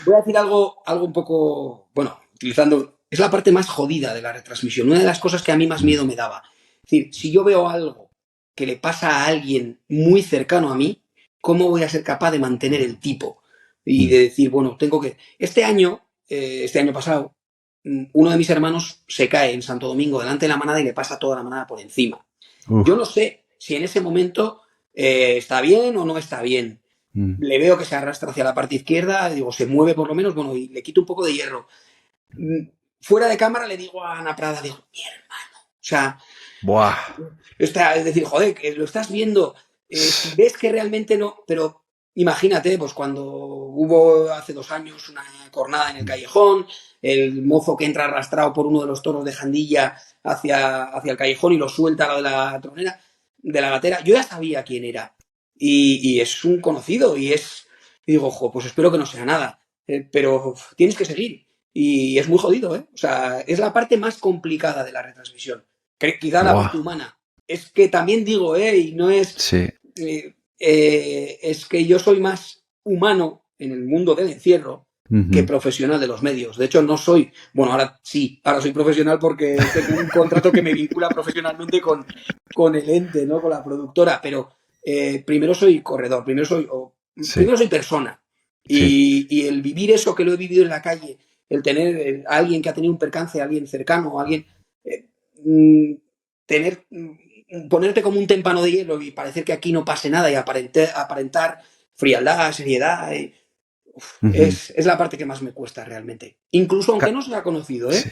Voy a decir algo un poco, bueno, utilizando... Es la parte más jodida de la retransmisión, una de las cosas que a mí más miedo me daba. Es decir, si yo veo algo que le pasa a alguien muy cercano a mí, ¿cómo voy a ser capaz de mantener el tipo? Y de decir, bueno, tengo que... Este año pasado, uno de mis hermanos se cae en Santo Domingo delante de la manada y le pasa toda la manada por encima. Yo no sé si en ese momento está bien o no está bien. Le veo que se arrastra hacia la parte izquierda, digo, se mueve por lo menos, bueno, y le quito un poco de hierro. Fuera de cámara le digo a Ana Prada, digo, mi hermano. O sea,
¡buah!
Es decir, joder, que lo estás viendo, si ves que realmente no, pero imagínate, pues cuando hubo hace 2 años una cornada en el callejón, el mozo que entra arrastrado por uno de los toros de Jandilla hacia el callejón y lo suelta a lo de la tronera, de la gatera, yo ya sabía quién era. Y es un conocido y digo, jo, pues espero que no sea nada. Pero tienes que seguir. Y es muy jodido, ¿eh? O sea, es la parte más complicada de la retransmisión. Quizá la
Buah,
parte humana. Es que también digo, y no es
sí.
es que yo soy más humano en el mundo del encierro que
Ujú.
profesional de los medios. De hecho, no soy, bueno, ahora sí, ahora soy profesional porque tengo un contrato que me vincula profesionalmente con el ente, ¿no? Con la productora, pero primero soy corredor,
Sí,
primero soy persona.
sí.
Y el vivir eso que lo he vivido en la calle, el tener a alguien que ha tenido un percance, a alguien cercano, a alguien... eh, mm, tener ponerte como un témpano de hielo y parecer que aquí no pase nada y aparentar frialdad, seriedad.
Ujú.
Es la parte que más me cuesta realmente. Incluso aunque
Ca-
no se ha conocido,
Sí,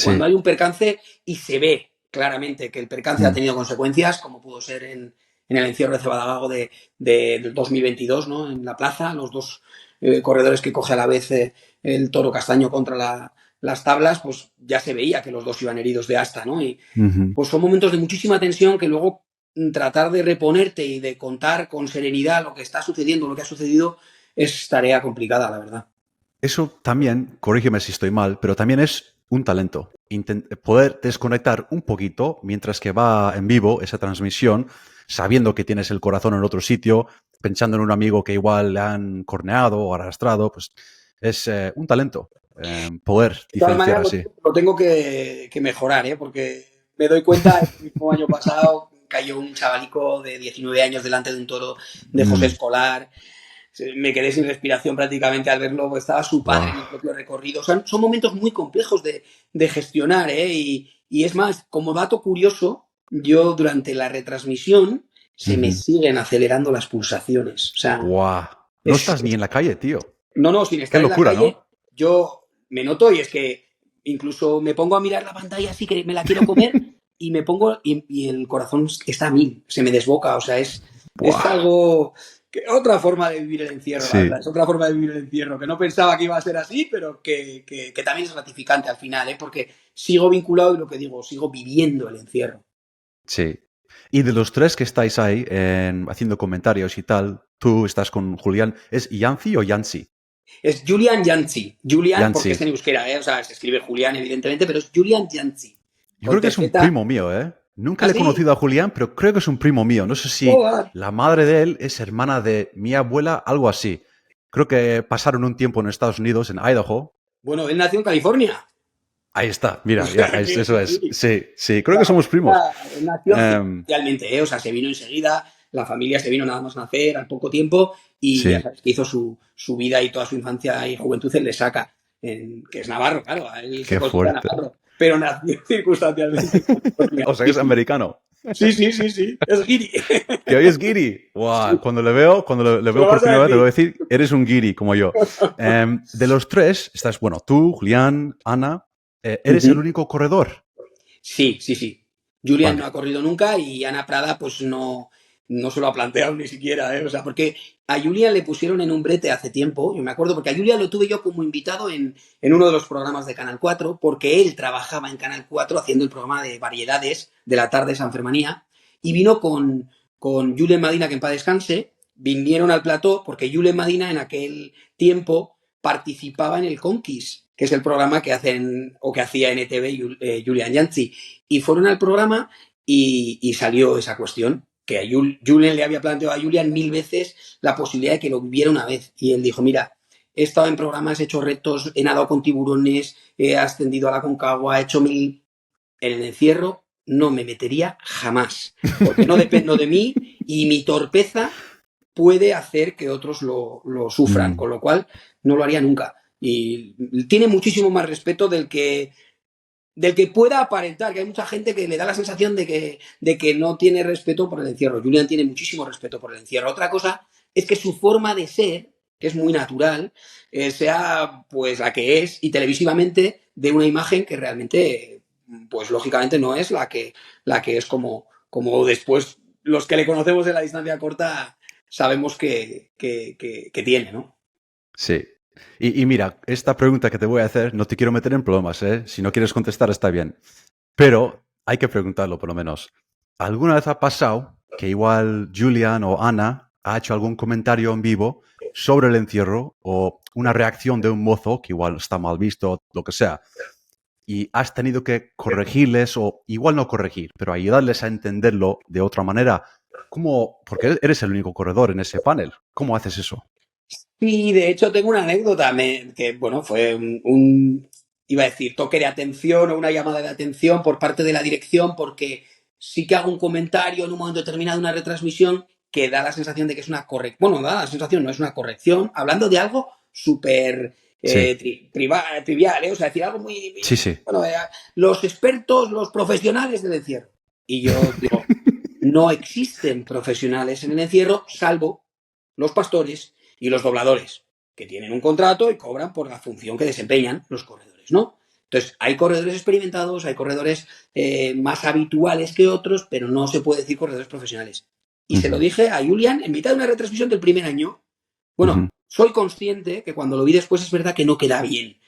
cuando
sí.
hay un percance y se ve claramente que el percance ha
Mm.
tenido consecuencias, como pudo ser en el encierro de Cebadagago del 2022, ¿no? En la plaza, los dos corredores que coge a la vez el toro castaño contra las tablas, pues ya se veía que los dos iban heridos de asta, ¿no? Y,
Ujú.
pues son momentos de muchísima tensión que luego tratar de reponerte y de contar con serenidad lo que está sucediendo, lo que ha sucedido, es tarea complicada, la verdad.
Eso también, corrígeme si estoy mal, pero también es un talento. Poder desconectar un poquito mientras que va en vivo esa transmisión, sabiendo que tienes el corazón en otro sitio, pensando en un amigo que igual le han corneado o arrastrado, pues es un talento poder
De todas
diferenciar
maneras,
así.
lo tengo que mejorar, porque me doy cuenta, el mismo año pasado cayó un chavalico de 19 años delante de un toro de José
Mm,
Escolar. Me quedé sin respiración prácticamente al verlo, pues estaba su padre en
buah,
el propio recorrido. O sea, son momentos muy complejos de gestionar, ¿eh? Y es más, como dato curioso, yo durante la retransmisión se me
ujú.
siguen acelerando las pulsaciones. O sea,
Buah. No
es,
estás ni en la calle, tío.
no, no, sin
Qué
estar en la
locura,
calle,
¿no?
yo me noto y es que incluso me pongo a mirar la pantalla así que me la quiero comer y me pongo y el corazón está a mil, se me desboca, o sea, es
Buah.
algo otra forma de vivir el encierro, la
Sí.
verdad, es otra forma de vivir el encierro, que no pensaba que iba a ser así, pero que también es gratificante al final, porque sigo vinculado y lo que digo, sigo viviendo el encierro.
Sí. Y de los tres que estáis ahí haciendo comentarios y tal, tú estás con Julián, ¿es Yancy o Yancy?
Es Julian Yancy, Julian porque es
Yancy.
en euskera, o sea, se escribe Julián evidentemente, pero es Julian Yancy,
Yo
con
creo que es un
terceta.
primo mío, ¿eh? Nunca
¿Ah,
le he
sí?
conocido a Julián, pero creo que es un primo mío. No sé si
Joder.
la madre de él es hermana de mi abuela, algo así. Creo que pasaron un tiempo en Estados Unidos, en Idaho.
Bueno, él nació en California.
Ahí está,
O
mira, ya,
sea que
eso es.
sí.
Sí, sí, creo
La
que somos primos.
familia nació
Em,
circunstancialmente, o sea, se vino enseguida, la familia se vino nada más nacer al poco tiempo y ya
sí,
sabes que hizo su vida y toda su infancia y juventud en Lesaca, que es Navarro, claro, a él se
qué
considera
fuerte.
Navarro, pero nació circunstancialmente en California.
O sea que es americano.
Sí, sí, sí, sí, es guiri.
Que hoy es guiri. Guau,
Sí,
cuando le
se
veo
lo
por
vas a
primera vez, le voy a
decir.
decir, eres un guiri como yo. De los tres, estás, bueno, tú, Julián, Ana, eres el
Ujú.
único corredor.
Sí, sí, sí. Julian no
Vale.
ha corrido nunca y Ana Prada pues no se lo ha planteado ni siquiera, ¿eh? O sea, porque a Julian le pusieron en un brete hace tiempo, yo me acuerdo, porque a Julian lo tuve yo como invitado en uno de los programas de Canal 4, porque él trabajaba en Canal 4 haciendo el programa de variedades de la tarde San Fermanía, y vino con Julen Madina, que en paz descanse, vinieron al plató, porque Julen Madina en aquel tiempo participaba en el Conquist, que es el programa que hacen o que hacía NTV Julian Yancy. Y fueron al programa y salió esa cuestión, que a Julen le había planteado a Julian 1000 veces la posibilidad de que lo viviera una vez. Y él dijo, mira, he estado en programas, he hecho retos, he nadado con tiburones, he ascendido a la Concagua, he hecho 1000... En el encierro no me metería jamás, porque no dependo de mí y mi torpeza puede hacer que otros lo sufran,
Mm,
con lo cual no lo haría nunca. Y tiene muchísimo más respeto del que pueda aparentar, que hay mucha gente que le da la sensación de que no tiene respeto por el encierro. Julian tiene muchísimo respeto por el encierro. Otra cosa es que su forma de ser, que es muy natural, sea pues la que es y televisivamente de una imagen que realmente, pues lógicamente no es la que es como después los que le conocemos en la distancia corta sabemos que tiene, ¿no?
Sí. Y mira, esta pregunta que te voy a hacer, no te quiero meter en problemas, ¿eh? Si no quieres contestar, está bien. Pero hay que preguntarlo, por lo menos. ¿Alguna vez ha pasado que igual Julian o Ana ha hecho algún comentario en vivo sobre el encierro o una reacción de un mozo que igual está mal visto, lo que sea, y has tenido que corregirles o igual no corregir, pero ayudarles a entenderlo de otra manera? ¿Cómo? Porque eres el único corredor en ese panel. ¿Cómo haces eso?
Y de hecho tengo una anécdota que, bueno, fue iba a decir, toque de atención o una llamada de atención por parte de la dirección, porque sí que hago un comentario en un momento determinado, una retransmisión, que da la sensación de que es una corrección. Bueno, da la sensación, no es una corrección, hablando de algo súper
Sí,
trivial, ¿eh? O sea, decir algo muy...
sí, sí.
Bueno, los expertos, los profesionales del encierro. Y yo digo, no existen profesionales en el encierro, salvo los pastores y los dobladores, que tienen un contrato y cobran por la función que desempeñan los corredores, ¿no? Entonces, hay corredores experimentados, hay corredores más habituales que otros, pero no se puede decir corredores profesionales. Y se lo dije a Julian en mitad de una retransmisión del primer año. Bueno, soy consciente que cuando lo vi después es verdad que no queda bien,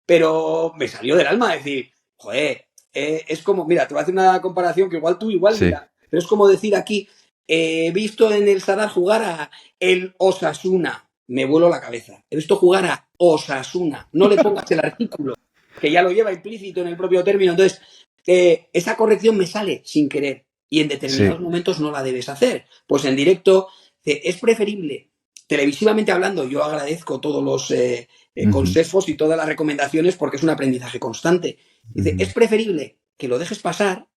pero me salió del alma decir, joder, es como, mira, te voy a hacer una comparación que igual tú, igual,
Sí.
mira, pero es como decir aquí, he visto en el Sadar jugar a el Osasuna, me vuelo la cabeza. He visto jugar a Osasuna, no le pongas el artículo, que ya lo lleva implícito en el propio término. Entonces, esa corrección me sale sin querer y en determinados
Sí.
momentos no la debes hacer. Pues en directo es preferible, televisivamente hablando, yo agradezco todos los consejos y todas las recomendaciones porque es un aprendizaje constante. Dice, es preferible que lo dejes pasar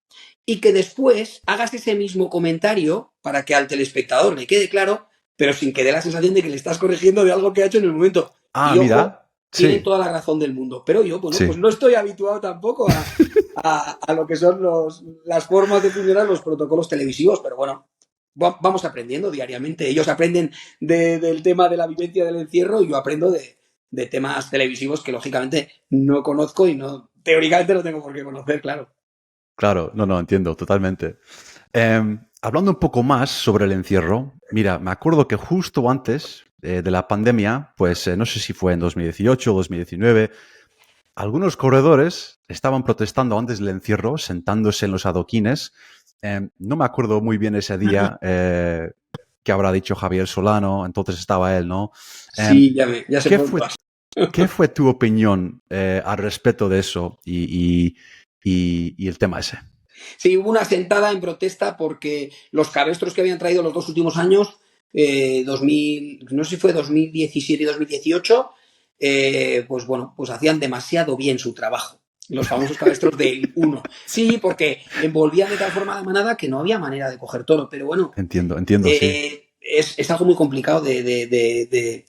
y que después hagas ese mismo comentario para que al telespectador le quede claro, pero sin que dé la sensación de que le estás corrigiendo de algo que ha hecho en el momento.
Ah,
Y ojo,
mira.
tienen
Sí,
toda la razón del mundo. Pero yo, bueno,
sí.
pues no estoy habituado tampoco a lo que son las formas de funcionar los protocolos televisivos, pero bueno, vamos aprendiendo diariamente. Ellos aprenden del tema de la vivencia del encierro y yo aprendo de temas televisivos que lógicamente no conozco y no teóricamente no tengo por qué conocer, claro.
Claro, no, entiendo totalmente. Hablando un poco más sobre el encierro, mira, me acuerdo que justo antes de la pandemia, pues no sé si fue en 2018 o 2019, algunos corredores estaban protestando antes del encierro, sentándose en los adoquines. No me acuerdo muy bien ese día qué habrá dicho Javier Solano, entonces estaba él, ¿no? Em,
Sí, ya sé
¿Qué
por dónde
fue,
vas.
qué fue tu opinión al respecto de eso y el tema ese?
Sí, hubo una sentada en protesta porque los cabestros que habían traído los dos últimos años, 2000, no sé si fue 2017 y 2018, pues bueno, pues hacían demasiado bien su trabajo. Los famosos cabestros del uno. Sí, porque envolvían de tal forma la manada que no había manera de coger toro. Pero bueno,
Entiendo, sí.
es algo muy complicado de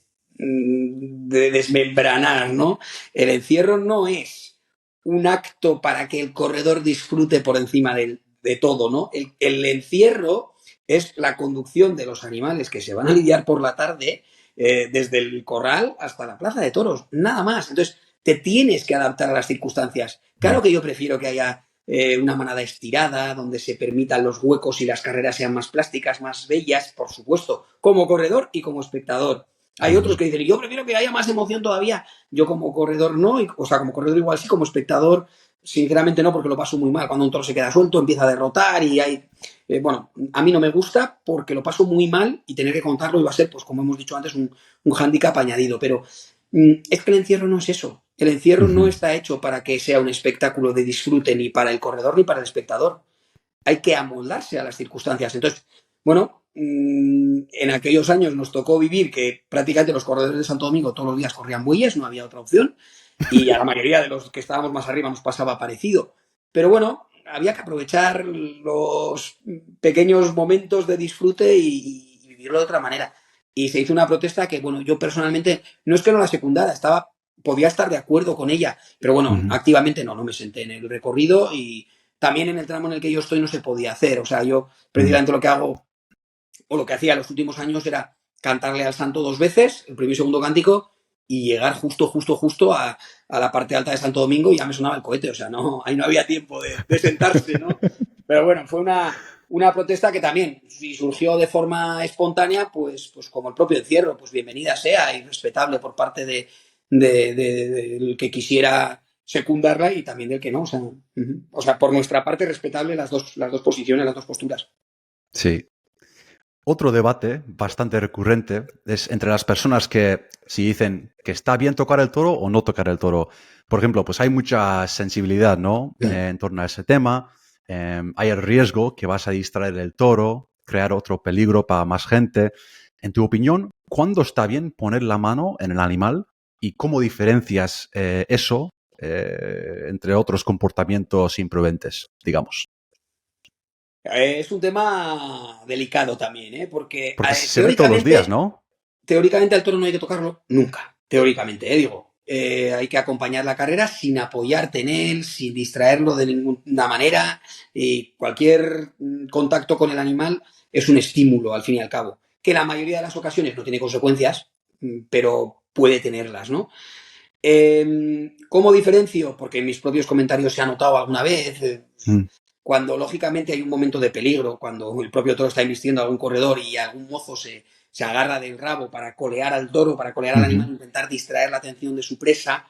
desmembranar, ¿no? El encierro no es un acto para que el corredor disfrute por encima de todo, ¿no? El encierro es la conducción de los animales que se van a lidiar por la tarde desde el corral hasta la plaza de toros, nada más. Entonces, te tienes que adaptar a las circunstancias. Claro que yo prefiero que haya una manada estirada, donde se permitan los huecos y las carreras sean más plásticas, más bellas, por supuesto, como corredor y como espectador. Hay otros que dicen, yo prefiero que haya más emoción todavía. Yo como corredor no, o sea, como corredor igual sí, como espectador, sinceramente no, porque lo paso muy mal. Cuando un toro se queda suelto, empieza a derrotar y hay... bueno, a mí no me gusta porque lo paso muy mal y tener que contarlo iba a ser, pues como hemos dicho antes, un hándicap añadido. Pero es que el encierro no es eso. El encierro no está hecho para que sea un espectáculo de disfrute ni para el corredor ni para el espectador. Hay que amoldarse a las circunstancias. Entonces, bueno, en aquellos años nos tocó vivir que prácticamente los corredores de Santo Domingo todos los días corrían bueyes, no había otra opción, y a la mayoría de los que estábamos más arriba nos pasaba parecido. Pero bueno, había que aprovechar los pequeños momentos de disfrute y vivirlo de otra manera. Y se hizo una protesta que, bueno, yo personalmente, no es que no la secundara, podía estar de acuerdo con ella, pero bueno, activamente no me senté en el recorrido y también en el tramo en el que yo estoy no se podía hacer. O sea, yo precisamente lo que hago o lo que hacía en los últimos años era cantarle al santo dos veces, el primer y segundo cántico, y llegar justo a la parte alta de Santo Domingo y ya me sonaba el cohete. O sea, no, ahí no había tiempo de sentarse, ¿no? Pero bueno, fue una protesta que también, si surgió de forma espontánea, pues como el propio encierro, pues bienvenida sea y respetable por parte del que quisiera secundarla y también del que no. O sea, por nuestra parte, respetable las dos posiciones, las dos posturas.
Sí. Otro debate bastante recurrente es entre las personas que si dicen que está bien tocar el toro o no tocar el toro. Por ejemplo, pues hay mucha sensibilidad, ¿no? En torno a ese tema. Hay el riesgo que vas a distraer el toro, crear otro peligro para más gente. En tu opinión, ¿cuándo está bien poner la mano en el animal y cómo diferencias eso entre otros comportamientos imprudentes, digamos?
Es un tema delicado también, ¿eh? Porque
Porque se ve todos los días, ¿no?
teóricamente al toro no hay que tocarlo nunca, teóricamente, digo. Hay que acompañar la carrera sin apoyarte en él, sin distraerlo de ninguna manera. Cualquier contacto con el animal es un estímulo, al fin y al cabo, que en la mayoría de las ocasiones no tiene consecuencias, pero puede tenerlas, ¿no? ¿Cómo diferencio? Porque en mis propios comentarios se ha notado alguna vez, cuando lógicamente hay un momento de peligro, cuando el propio toro está invistiendo a algún corredor y algún mozo se agarra del rabo para colear al toro, para colear al animal, intentar distraer la atención de su presa,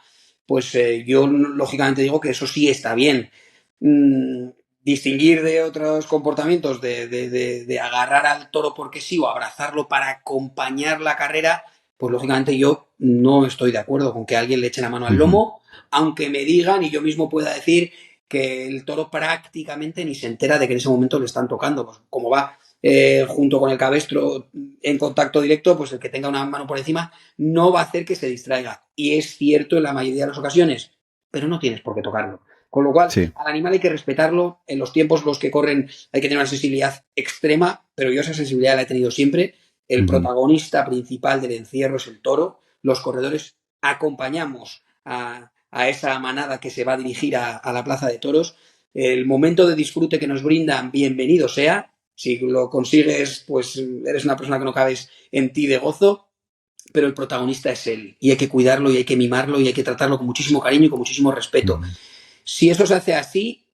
pues yo lógicamente digo que eso sí está bien. Distinguir de otros comportamientos, de agarrar al toro porque sí o abrazarlo para acompañar la carrera, pues lógicamente yo no estoy de acuerdo con que alguien le eche la mano al lomo, aunque me digan y yo mismo pueda decir que el toro prácticamente ni se entera de que en ese momento le están tocando. Pues como va junto con el cabestro en contacto directo, pues el que tenga una mano por encima no va a hacer que se distraiga. Y es cierto en la mayoría de las ocasiones, pero no tienes por qué tocarlo. Con lo cual,
Sí.
al animal hay que respetarlo. En los tiempos los que corren hay que tener una sensibilidad extrema, pero yo esa sensibilidad la he tenido siempre. El protagonista principal del encierro es el toro. Los corredores acompañamos a esa manada que se va a dirigir a la plaza de toros. El momento de disfrute que nos brindan, bienvenido sea. Si lo consigues, pues eres una persona que no cabes en ti de gozo, pero el protagonista es él. Y hay que cuidarlo y hay que mimarlo y hay que tratarlo con muchísimo cariño y con muchísimo respeto. Si eso se hace así,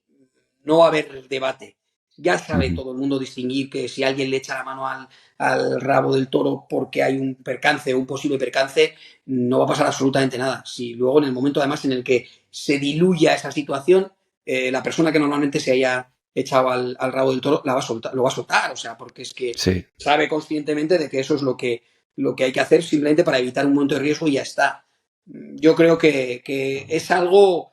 no va a haber debate. Ya sabe todo el mundo distinguir que si alguien le echa la mano al rabo del toro porque hay un percance o un posible percance, no va a pasar absolutamente nada. Si luego en el momento además en el que se diluya esa situación, la persona que normalmente se haya echado al rabo del toro lo va a soltar, o sea, porque es que sabe conscientemente de que eso es lo que hay que hacer simplemente para evitar un momento de riesgo y ya está. Yo creo que es algo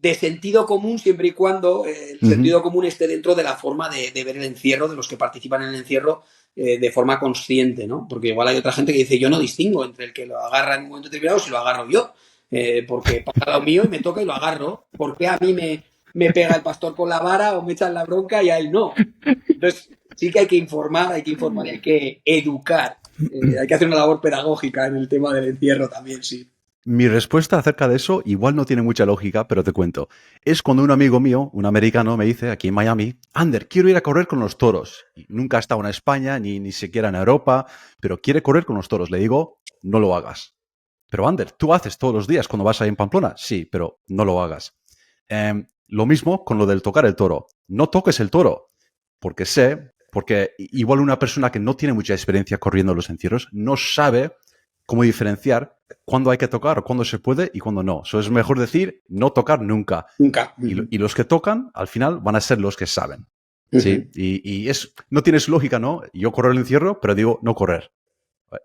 de sentido común siempre y cuando el sentido común esté dentro de la forma de ver el encierro, de los que participan en el encierro de forma consciente, ¿no? Porque igual hay otra gente que dice, yo no distingo entre el que lo agarra en un momento determinado si lo agarro yo, porque pasa lo mío y me toca y lo agarro. ¿Por qué a mí me pega el pastor con la vara o me echan la bronca y a él no? Entonces, sí que hay que informar, hay que educar. Hay que hacer una labor pedagógica en el tema del encierro también, sí.
Mi respuesta acerca de eso igual no tiene mucha lógica, pero te cuento. Es cuando un amigo mío, un americano, me dice aquí en Miami, Ander, quiero ir a correr con los toros. Y nunca ha estado en España, ni siquiera en Europa, pero quiere correr con los toros. Le digo, no lo hagas. Pero Ander, ¿tú haces todos los días cuando vas ahí en Pamplona? Sí, pero no lo hagas. Lo mismo con lo del tocar el toro. No toques el toro, porque igual una persona que no tiene mucha experiencia corriendo los encierros no sabe cómo diferenciar cuándo hay que tocar, cuándo se puede y cuándo no. Eso es mejor decir no tocar nunca.
Nunca.
Y los que tocan, al final, van a ser los que saben. ¿Sí? Y no tiene su lógica, ¿no? Yo corro el encierro, pero digo no correr.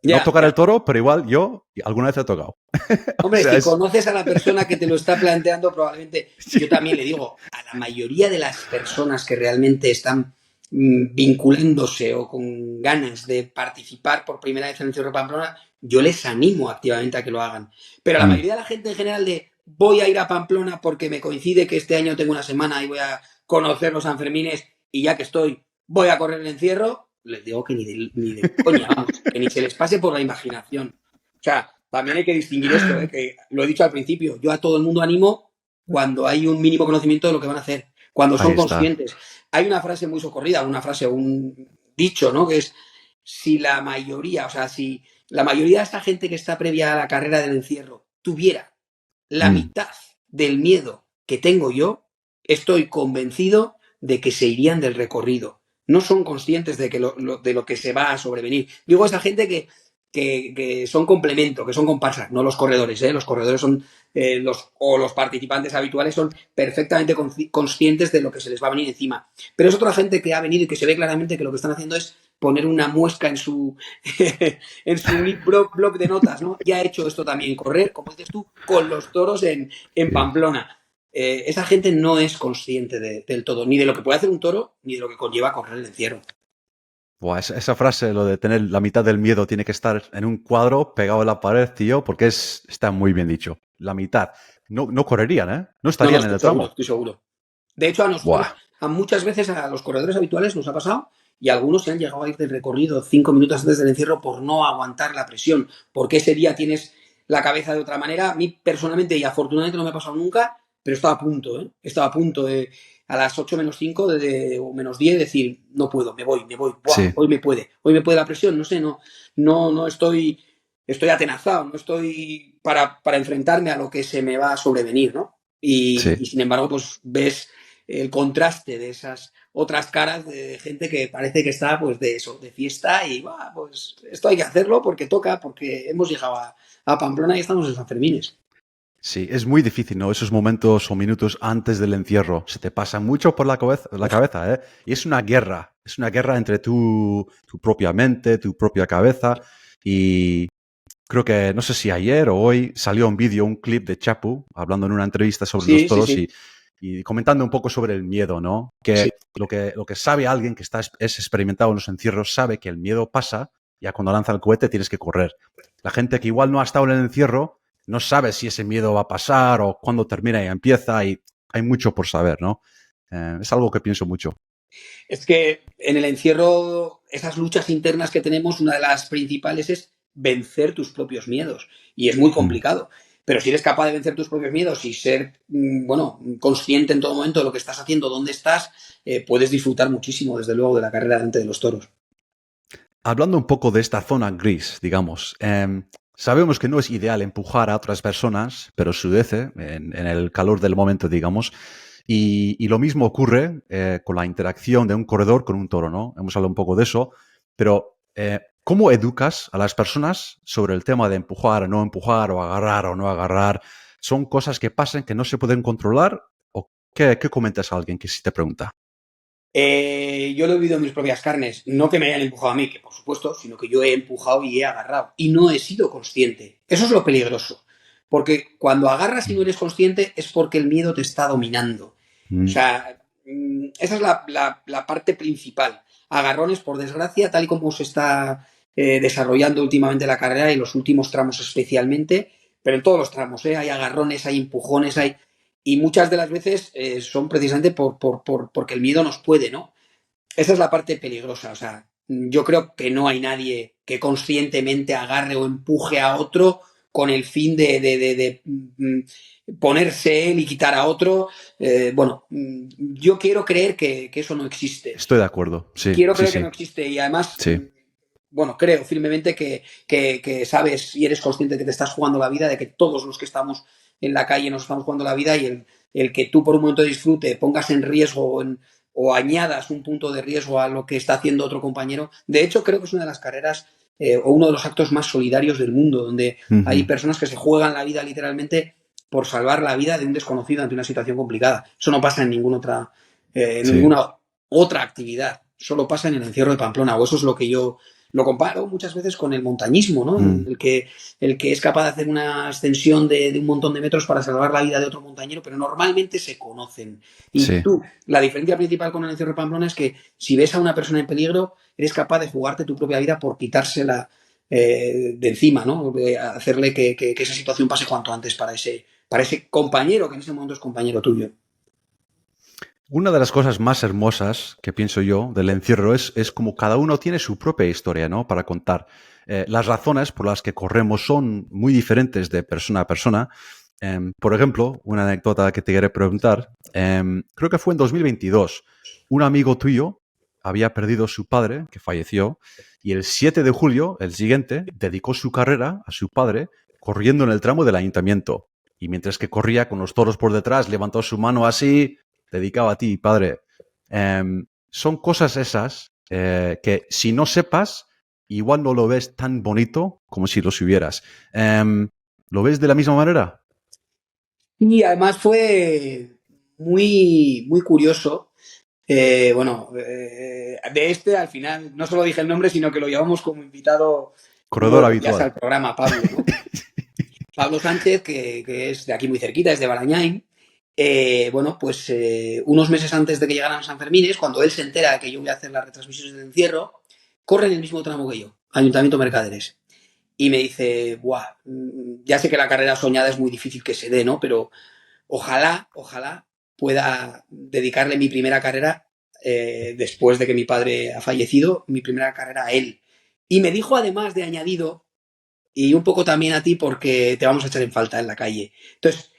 No tocar el toro, pero igual yo alguna vez he tocado.
Hombre, o sea, si conoces a la persona que te lo está planteando, probablemente yo también le digo, a la mayoría de las personas que realmente están vinculándose o con ganas de participar por primera vez en el Encierro de Pamplona, yo les animo activamente a que lo hagan. Pero a la mayoría de la gente en general de voy a ir a Pamplona porque me coincide que este año tengo una semana y voy a conocer los Sanfermines y ya que estoy, voy a correr el encierro, les digo que ni de coña, vamos, que ni se les pase por la imaginación. O sea, también hay que distinguir esto, que lo he dicho al principio, yo a todo el mundo animo cuando hay un mínimo conocimiento de lo que van a hacer, cuando son conscientes. Hay una frase muy socorrida, un dicho, ¿no? Que es, si la mayoría de esta gente que está previa a la carrera del encierro tuviera la mitad del miedo que tengo yo, estoy convencido de que se irían del recorrido. no son conscientes de de lo que se va a sobrevenir. Digo, esa gente que son complemento, que son comparsas, no los corredores, ¿eh? Los corredores son, los participantes habituales son perfectamente conscientes de lo que se les va a venir encima. Pero es otra gente que ha venido y que se ve claramente que lo que están haciendo es poner una muesca en su en su blog de notas, ¿no? Ya he hecho esto también, correr, como dices tú, con los toros en Pamplona. Esa gente no es consciente del todo, ni de lo que puede hacer un toro, ni de lo que conlleva correr el encierro.
Buah, esa frase, lo de tener la mitad del miedo tiene que estar en un cuadro pegado en la pared, tío, porque está muy bien dicho. La mitad. No correrían, ¿eh? No estarían en
Estoy
el
seguro,
tramo.
estoy seguro. De hecho, a nosotros,
Buah.
a muchas veces a los corredores habituales nos ha pasado y algunos se han llegado a ir del recorrido 5 minutos antes del encierro por no aguantar la presión, porque ese día tienes la cabeza de otra manera. A mí personalmente y afortunadamente no me ha pasado nunca, pero estaba a punto, ¿eh? Estaba a punto de a las 8 menos 5 o menos 10 decir, no puedo, me voy. Buah,
Sí,
hoy me puede la presión, no sé, no estoy atenazado, no estoy para enfrentarme a lo que se me va a sobrevenir, ¿no?
sí.
Y sin embargo, pues ves el contraste de esas otras caras de gente que parece que está pues de eso, de fiesta y pues esto hay que hacerlo porque toca, porque hemos llegado a Pamplona y estamos en San Fermines.
Sí, es muy difícil, ¿no? Esos momentos o minutos antes del encierro. Se te pasa mucho por la cabeza, ¿eh? Y es una guerra entre tu propia mente, tu propia cabeza. Y creo que, no sé si ayer o hoy, salió un vídeo, un clip de Chapu, hablando en una entrevista sobre los
Sí, sí,
toros
sí,
y comentando un poco sobre el miedo, ¿no?
sí.
Que lo que sabe alguien que es experimentado en los encierros sabe que el miedo pasa, ya cuando lanza el cohete tienes que correr. La gente que igual no ha estado en el encierro no sabe si ese miedo va a pasar o cuándo termina y empieza y hay mucho por saber, ¿no? Es algo que pienso mucho.
Es que en el encierro, esas luchas internas que tenemos, una de las principales es vencer tus propios miedos. Y es muy
Mm.
complicado. Pero si eres capaz de vencer tus propios miedos y ser, bueno, consciente en todo momento de lo que estás haciendo, dónde estás, puedes disfrutar muchísimo, desde luego, de la carrera delante de los toros.
Hablando un poco de esta zona gris, digamos, sabemos que no es ideal empujar a otras personas, pero sucede en el calor del momento, digamos, y lo mismo ocurre con la interacción de un corredor con un toro, ¿no? Hemos hablado un poco de eso, pero ¿cómo educas a las personas sobre el tema de empujar o no empujar, o agarrar o no agarrar? ¿Son cosas que pasan que no se pueden controlar? ¿O qué comentas a alguien que si te pregunta?
Yo lo he vivido en mis propias carnes, no que me hayan empujado a mí, que por supuesto, sino que yo he empujado y he agarrado y no he sido consciente. Eso es lo peligroso, porque cuando agarras y no eres consciente es porque el miedo te está dominando. O
Mm,
sea, esa es la parte principal. Agarrones, por desgracia, tal y como se está desarrollando últimamente la carrera y los últimos tramos especialmente, pero en todos los tramos, hay agarrones, hay empujones, hay y muchas de las veces son precisamente porque el miedo nos puede, ¿no? Esa es la parte peligrosa, o sea, yo creo que no hay nadie que conscientemente agarre o empuje a otro con el fin de ponerse él y quitar a otro. Bueno, yo quiero creer que eso no existe.
estoy de acuerdo, sí,
Quiero
sí,
creer que no
sí,
existe y además,
sí,
bueno, creo firmemente que sabes y eres consciente de que te estás jugando la vida, de que todos los que estamos en la calle nos estamos jugando la vida y el que tú por un momento de disfrute pongas en riesgo o añadas un punto de riesgo a lo que está haciendo otro compañero. De hecho, creo que es una de las carreras o uno de los actos más solidarios del mundo, donde hay
ujú,
personas que se juegan la vida literalmente por salvar la vida de un desconocido ante una situación complicada. Eso no pasa en
sí.
ninguna otra actividad. Solo pasa en el encierro de Pamplona, o eso es lo que yo lo comparo muchas veces con el montañismo, ¿no?
Mm,
El que es capaz de hacer una ascensión de un montón de metros para salvar la vida de otro montañero, pero normalmente se conocen. Y
sí.
tú, la diferencia principal con el encierro de Pamplona es que si ves a una persona en peligro, eres capaz de jugarte tu propia vida por quitársela de encima, ¿no? De hacerle que esa situación pase cuanto antes para ese compañero que en ese momento es compañero tuyo.
Una de las cosas más hermosas que pienso yo del encierro es como cada uno tiene su propia historia, ¿no? Para contar. Las razones por las que corremos son muy diferentes de persona a persona. Por ejemplo, una anécdota que te quería preguntar. Creo que fue en 2022. Un amigo tuyo había perdido a su padre, que falleció, y el 7 de julio, el siguiente, dedicó su carrera a su padre corriendo en el tramo del ayuntamiento. Y mientras que corría con los toros por detrás, levantó su mano así, dedicado a ti, padre. son cosas esas que si no sepas, igual no lo ves tan bonito como si lo supieras. ¿Lo ves de la misma manera?
Y además fue muy curioso. De al final no solo dije el nombre, sino que lo llevamos como invitado
Corredor
nuevo ya sea
habitual.
al programa, Pablo, ¿no? Pablo Sánchez, que es de aquí muy cerquita, es de Barañáin. Unos meses antes de que llegaran San Fermines, cuando él se entera de que yo voy a hacer las retransmisiones del encierro, corre en el mismo tramo que yo, Ayuntamiento Mercaderes. Y me dice, buah, ya sé que la carrera soñada es muy difícil que se dé, ¿no? Pero ojalá pueda dedicarle mi primera carrera, después de que mi padre ha fallecido, mi primera carrera a él. Y me dijo además de añadido, y un poco también a ti porque te vamos a echar en falta en la calle. Entonces,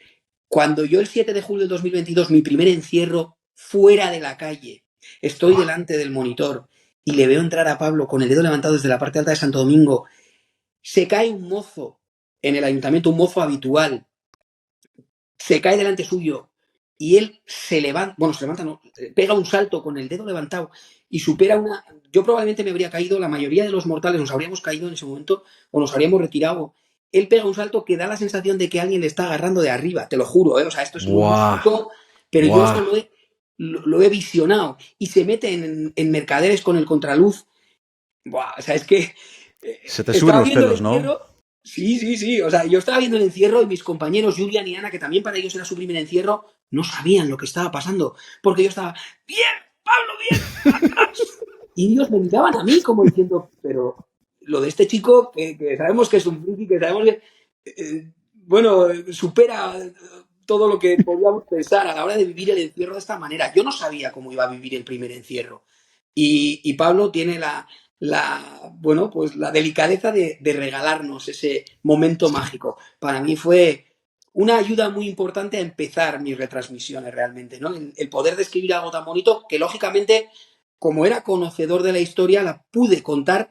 cuando yo el 7 de julio del 2022, mi primer encierro fuera de la calle, estoy delante del monitor y le veo entrar a Pablo con el dedo levantado desde la parte alta de Santo Domingo, se cae un mozo en el ayuntamiento, un mozo habitual, se cae delante suyo y él se levanta, no, pega un salto con el dedo levantado y supera una... Yo probablemente me habría caído, la mayoría de los mortales nos habríamos caído en ese momento o nos habríamos retirado. Él pega un salto que da la sensación de que alguien le está agarrando de arriba, te lo juro, ¿eh? O sea, esto es muy
¡Buah!
místico, pero yo eso
¡Buah!
lo he visionado. Y se mete en Mercaderes con el contraluz. Buah, o sea, es que
Se te suben
estaba
los
viendo el
pelos, ¿no?
encierro. Sí. O sea, yo estaba viendo el encierro y mis compañeros Julian y Ana, que también para ellos era su primer encierro, no sabían lo que estaba pasando. Porque yo estaba, bien, Pablo, bien. Y ellos me miraban a mí como diciendo, pero lo de este chico, que sabemos que es un friki, que sabemos que, supera todo lo que podíamos pensar a la hora de vivir el encierro de esta manera. Yo no sabía cómo iba a vivir el primer encierro. Y Pablo tiene la delicadeza de regalarnos ese momento
Sí.
mágico. Para mí fue una ayuda muy importante a empezar mis retransmisiones realmente, ¿no? El poder describir algo tan bonito que lógicamente, como era conocedor de la historia, la pude contar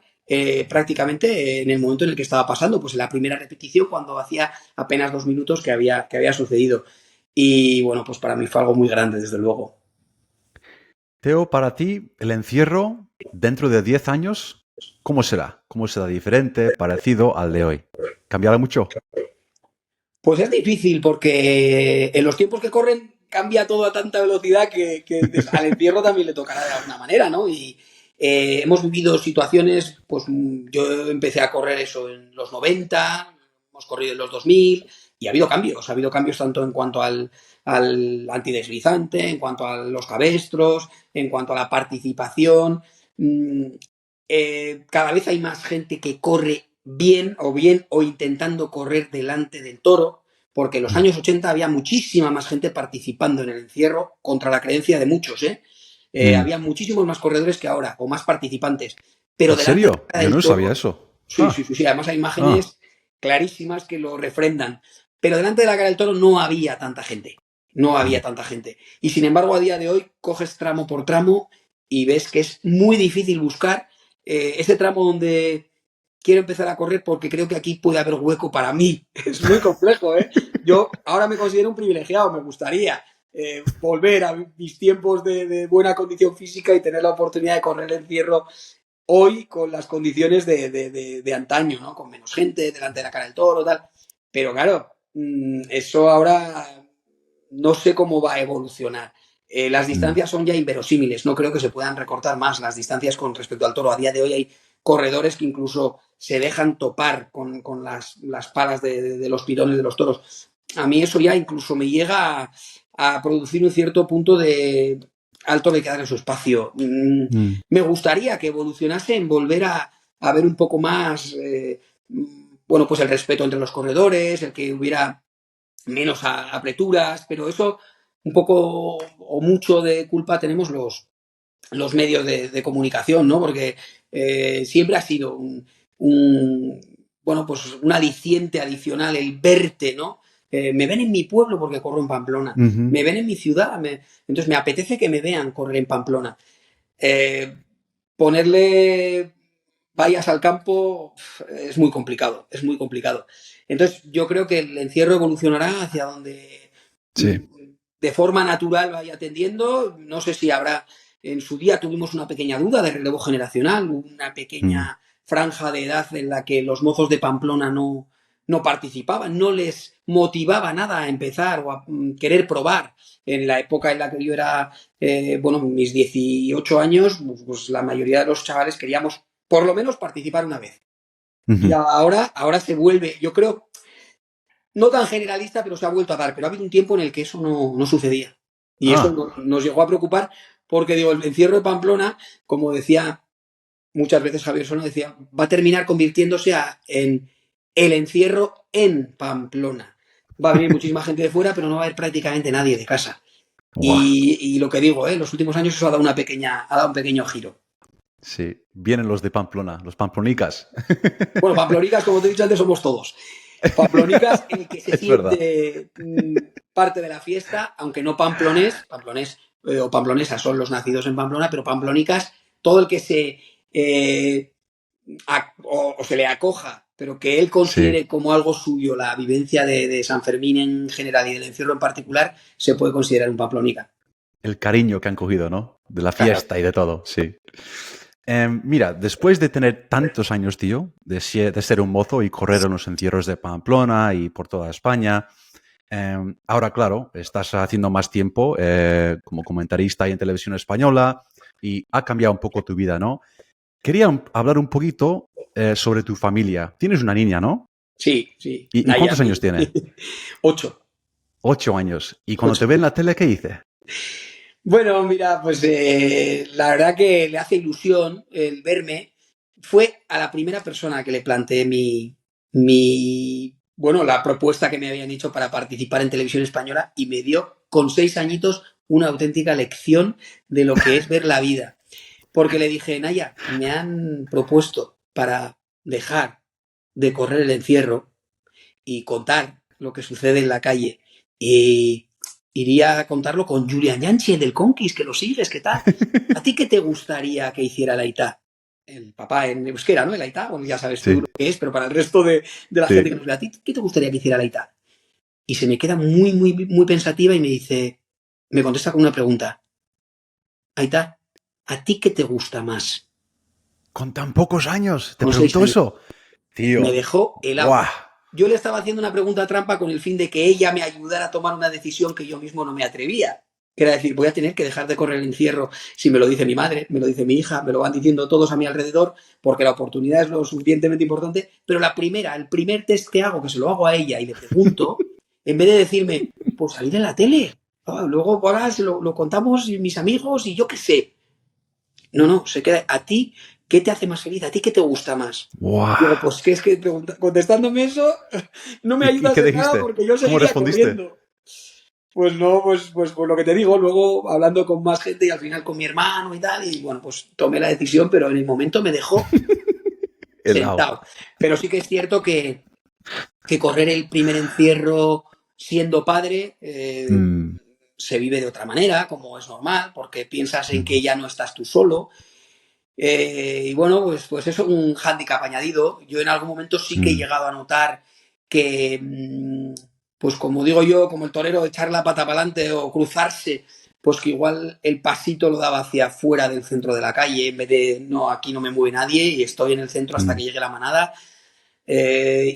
prácticamente en el momento en el que estaba pasando, pues en la primera repetición, cuando hacía apenas 2 minutos que había sucedido. Y bueno, pues para mí fue algo muy grande, desde luego.
Teo, para ti, el encierro dentro de 10 años, ¿cómo será? ¿Cómo será diferente, parecido al de hoy? ¿Cambiará mucho?
Pues es difícil porque en los tiempos que corren cambia todo a tanta velocidad que al encierro también le tocará de alguna manera, ¿no? Y hemos vivido situaciones, pues yo empecé a correr eso en los 90, hemos corrido en los 2000 y ha habido cambios tanto en cuanto al antideslizante, en cuanto a los cabestros, en cuanto a la participación. Mm, Cada vez hay más gente que corre bien o intentando correr delante del toro, porque en los años 80 había muchísima más gente participando en el encierro contra la creencia de muchos, ¿eh?
Mm.
Había muchísimos más corredores que ahora, o más participantes, pero
¿En
delante de la
serio?
cara
Yo
del
no sabía
toro,
eso.
sí, además hay
Ah.
imágenes clarísimas que lo refrendan, pero delante de la cara del toro no había tanta gente, no había
Mm.
tanta gente, y sin embargo a día de hoy coges tramo por tramo y ves que es muy difícil buscar ese tramo donde quiero empezar a correr porque creo que aquí puede haber hueco para mí. Es muy complejo, ¿eh? Yo ahora me considero un privilegiado, me gustaría volver a mis tiempos de buena condición física y tener la oportunidad de correr el encierro hoy con las condiciones de antaño, ¿no? Con menos gente, delante de la cara del toro, tal. Pero claro, eso ahora no sé cómo va a evolucionar. Las
Mm.
distancias son ya inverosímiles, no creo que se puedan recortar más las distancias con respecto al toro. A día de hoy hay corredores que incluso se dejan topar con las palas de los pirones de los toros. A mí eso ya incluso me llega a producir un cierto punto de alto de quedar en su espacio.
Mm.
Me gustaría que evolucionase en volver a ver un poco más, pues el respeto entre los corredores, el que hubiera menos apreturas, pero eso un poco o mucho de culpa tenemos los medios de comunicación, ¿no? Porque siempre ha sido pues un aliciente adicional el verte, ¿no? Me ven en mi pueblo porque corro en Pamplona,
Ujú.
me ven en mi ciudad, entonces me apetece que me vean correr en Pamplona. Eh, Ponerle vallas al campo es muy complicado, es muy complicado. Entonces yo creo que el encierro evolucionará hacia donde
Sí.
de forma natural vaya tendiendo. No sé si habrá En su día tuvimos una pequeña duda de relevo generacional, una
Mm.
pequeña franja de edad en la que los mozos de Pamplona no participaban, no les motivaba nada a empezar o a querer probar. En la época en la que yo era, mis 18 años, pues la mayoría de los chavales queríamos por lo menos participar una vez. Y
Ujú.
ahora se vuelve, yo creo, no tan generalista, pero se ha vuelto a dar. Pero ha habido un tiempo en el que eso no sucedía. Y eso
Ah,
nos llegó a preocupar porque, digo, el encierro de Pamplona, como decía muchas veces Javier Sono, decía, va a terminar convirtiéndose en el encierro en Pamplona. Va a venir muchísima gente de fuera, pero no va a haber prácticamente nadie de casa.
buah.
Y lo que digo, en los últimos años eso ha dado un pequeño giro.
Sí, vienen los de Pamplona, los pamplonicas.
Bueno, pamplonicas, como te he dicho antes, somos todos. Pamplonicas, el que se
Es verdad.
siente parte de la fiesta, aunque no pamplonés o pamplonesas son los nacidos en Pamplona, pero pamplonicas, todo el que o se le acoja, pero que él
Sí,
considere como algo suyo la vivencia de San Fermín en general y del encierro en particular, se puede considerar un pamplonica.
el cariño que han cogido, ¿no? De la
Claro.
fiesta y de todo, sí. Mira, después de tener tantos años, tío, de ser un mozo y correr en los encierros de Pamplona y por toda España, ahora, claro, estás haciendo más tiempo como comentarista y en televisión española y ha cambiado un poco tu vida, ¿no? Quería hablar un poquito sobre tu familia. Tienes una niña, ¿no?
Sí,
¿Y cuántos
Nayami.
años tiene?
8.
8 años. ¿Y cuando te ve en la tele, qué dice?
Bueno, mira, pues la verdad que le hace ilusión el verme. Fue a la primera persona que le planteé la propuesta que me habían hecho para participar en televisión española y me dio con 6 añitos una auténtica lección de lo que es ver la vida. Porque le dije, Naya, me han propuesto para dejar de correr el encierro y contar lo que sucede en la calle. Y iría a contarlo con Julian Yanchi, el del Conquist, que lo sigues, ¿qué tal? ¿A ti qué te gustaría que hiciera la ITA? El papá en euskera, ¿no? El AITA, bueno, ya sabes tú
Sí,
lo que es, pero para el resto de la gente que
sí.
nos ve, ¿a ti qué te gustaría que hiciera la ITA? Y se me queda muy, muy, muy pensativa y me contesta con una pregunta. AITA, ¿a ti qué te gusta más?
Con tan pocos años, ¿te
Con 6
preguntó
años.
eso?
Me
Tío,
dejó helado.
¡buah!
Yo le estaba haciendo una pregunta trampa con el fin de que ella me ayudara a tomar una decisión que yo mismo no me atrevía. Que era decir, voy a tener que dejar de correr el encierro si me lo dice mi madre, me lo dice mi hija, me lo van diciendo todos a mi alrededor, porque la oportunidad es lo suficientemente importante. Pero el primer test que hago, que se lo hago a ella y le pregunto, en vez de decirme, pues salir en la tele, luego ahora se lo contamos mis amigos y yo qué sé. No, se queda a ti. ¿Qué te hace más feliz? ¿A ti qué te gusta más?
¡Buah!
Digo, pues que es que contestándome eso no me
¿Y
ayudas
qué
en nada
dijiste?
porque yo
¿Cómo
seguiría
respondiste?
corriendo. Pues no, pues lo que te digo, luego hablando con más gente y al final con mi hermano y tal, y bueno, pues tomé la decisión, pero en el momento me dejó
Helado.
sentado. Pero sí que es cierto que correr el primer encierro siendo padre
Mm,
se vive de otra manera, como es normal, porque piensas en que
mm,
ya no estás tú solo. Y bueno, pues eso es un hándicap añadido. Yo en algún momento sí que he
mm.
llegado a notar que, pues como digo yo, como el torero, echar la pata para adelante o cruzarse, pues que igual el pasito lo daba hacia fuera del centro de la calle, en vez de, no, aquí no me mueve nadie y estoy en el centro hasta
Mm,
que llegue la manada.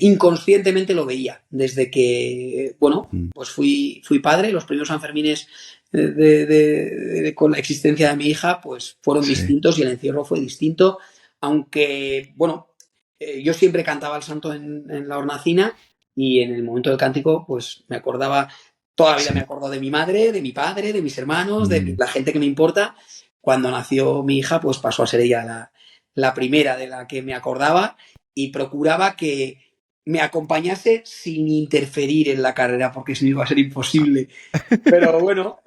Inconscientemente lo veía, desde que, bueno,
mm.
pues fui padre, los primeros Sanfermines con la existencia de mi hija, pues fueron
Sí.
distintos y el encierro fue distinto, aunque, bueno, yo siempre cantaba el santo en la hornacina y en el momento del cántico, pues me acordaba, toda la vida me
Sí.
acuerdo de mi madre, de mi padre, de mis hermanos, de
Mm.
la gente que me importa. Cuando nació mi hija, pues pasó a ser ella la primera de la que me acordaba y procuraba que me acompañase sin interferir en la carrera, porque si no iba a ser imposible. Pero bueno,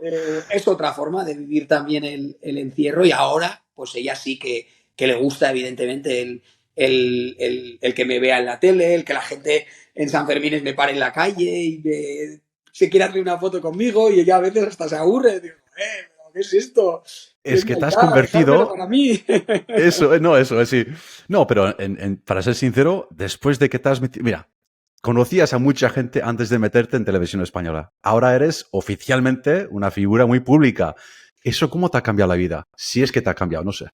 es otra forma de vivir también el encierro y ahora, pues ella sí que le gusta, evidentemente, el que me vea en la tele, el que la gente en San Fermín me pare en la calle y se quiera hacer una foto conmigo y ella a veces hasta se aburre. Digo, ¿qué es esto? Que
Es
es
que te has
Navidad, dejármelo
convertido.
para mí.
Eso, no, eso, sí. No, pero para ser sincero, después de que te has metido. Mira, conocías a mucha gente antes de meterte en televisión española. Ahora eres oficialmente una figura muy pública. ¿Eso cómo te ha cambiado la vida? Si es que te ha cambiado, no sé.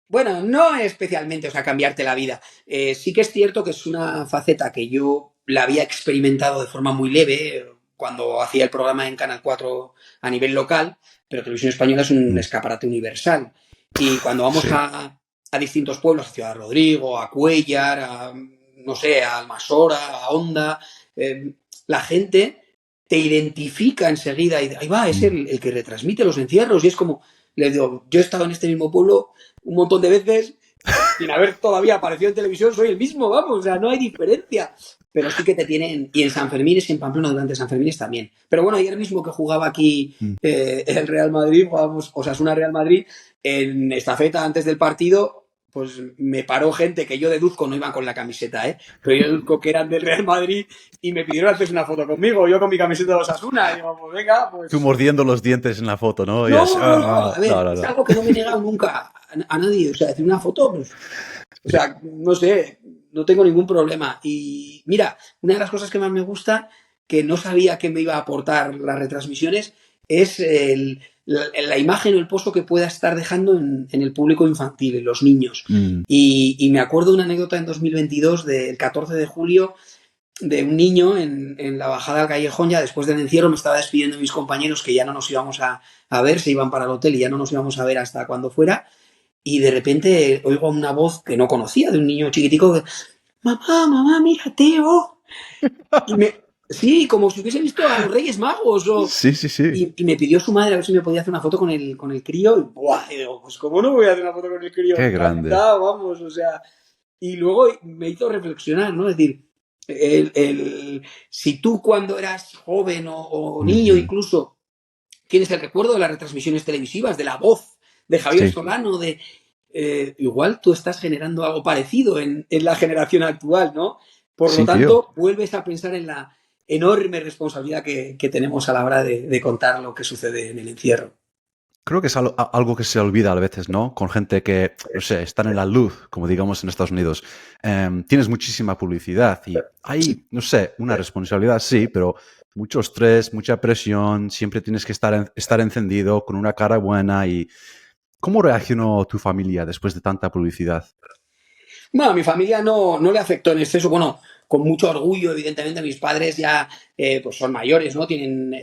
Bueno, no especialmente, o sea, cambiarte la vida. Sí que es cierto que es una faceta que yo la había experimentado de forma muy leve cuando hacía el programa en Canal 4 a nivel local, pero Televisión Española es un
Mm.
escaparate universal. Y cuando vamos
Sí.
a distintos pueblos, a Ciudad Rodrigo, a Cuéllar, a, no sé, a Almasora, a Honda, la gente te identifica enseguida y ahí va, es el que retransmite los encierros. Y es como, les digo, yo he estado en este mismo pueblo un montón de veces sin haber todavía aparecido en televisión, soy el mismo, vamos, o sea, no hay diferencia. Pero sí que te tienen, y en San Fermín y en Pamplona durante San Fermín también. Pero bueno, ayer mismo que jugaba aquí el Real Madrid, jugábamos Osasuna Real Madrid, en estafeta antes del partido, pues me paró gente que yo deduzco no iban con la camiseta, pero yo deduzco que eran del Real Madrid y me pidieron hacerse una foto conmigo, yo con mi camiseta de Osasuna, y digo, pues venga, pues...
Tú mordiendo los dientes en la foto, ¿no?
No,
Yes.
a ver, es algo que no me he negado nunca a nadie, o sea, decir una foto, pues, o sea, no sé, no tengo ningún problema. Y mira, una de las cosas que más me gusta, que no sabía que me iba a aportar las retransmisiones, es la imagen o el pozo que pueda estar dejando en el público infantil, en los niños. Y me acuerdo de una anécdota en 2022, del 14 de julio, de un niño en la bajada al callejón, ya después del encierro me estaba despidiendo de mis compañeros que ya no nos íbamos a ver, se iban para el hotel y ya no nos íbamos a ver hasta cuando fuera, y de repente oigo una voz que no conocía, de un niño chiquitico, que, mamá, mira, Teo. Sí, como si hubiese visto a los Reyes Magos.
Sí.
Y me pidió su madre a ver si me podía hacer una foto con el crío. Y, ¡buah! Y digo, pues ¿cómo no voy a hacer una foto con el crío?
Qué grande.
Vamos, o sea. Y luego me hizo reflexionar, ¿no? Es decir, si tú cuando eras joven o niño incluso tienes el recuerdo de las retransmisiones televisivas, de la voz de Javier Solano, igual tú estás generando algo parecido en la generación actual, ¿no? Por lo tanto, vuelves a pensar en la enorme responsabilidad que tenemos a la hora de contar lo que sucede en el encierro.
Creo que es algo que se olvida a veces, ¿no? Con gente que, no sé, están en la luz, como digamos en Estados Unidos. Tienes muchísima publicidad y hay, no sé, una responsabilidad, sí, pero mucho estrés, mucha presión, siempre tienes que estar encendido, con una cara buena. Y ¿cómo reaccionó tu familia después de tanta publicidad?
Bueno, a mi familia no le afectó en exceso. Bueno, con mucho orgullo, evidentemente, mis padres ya pues son mayores, ¿no? Tienen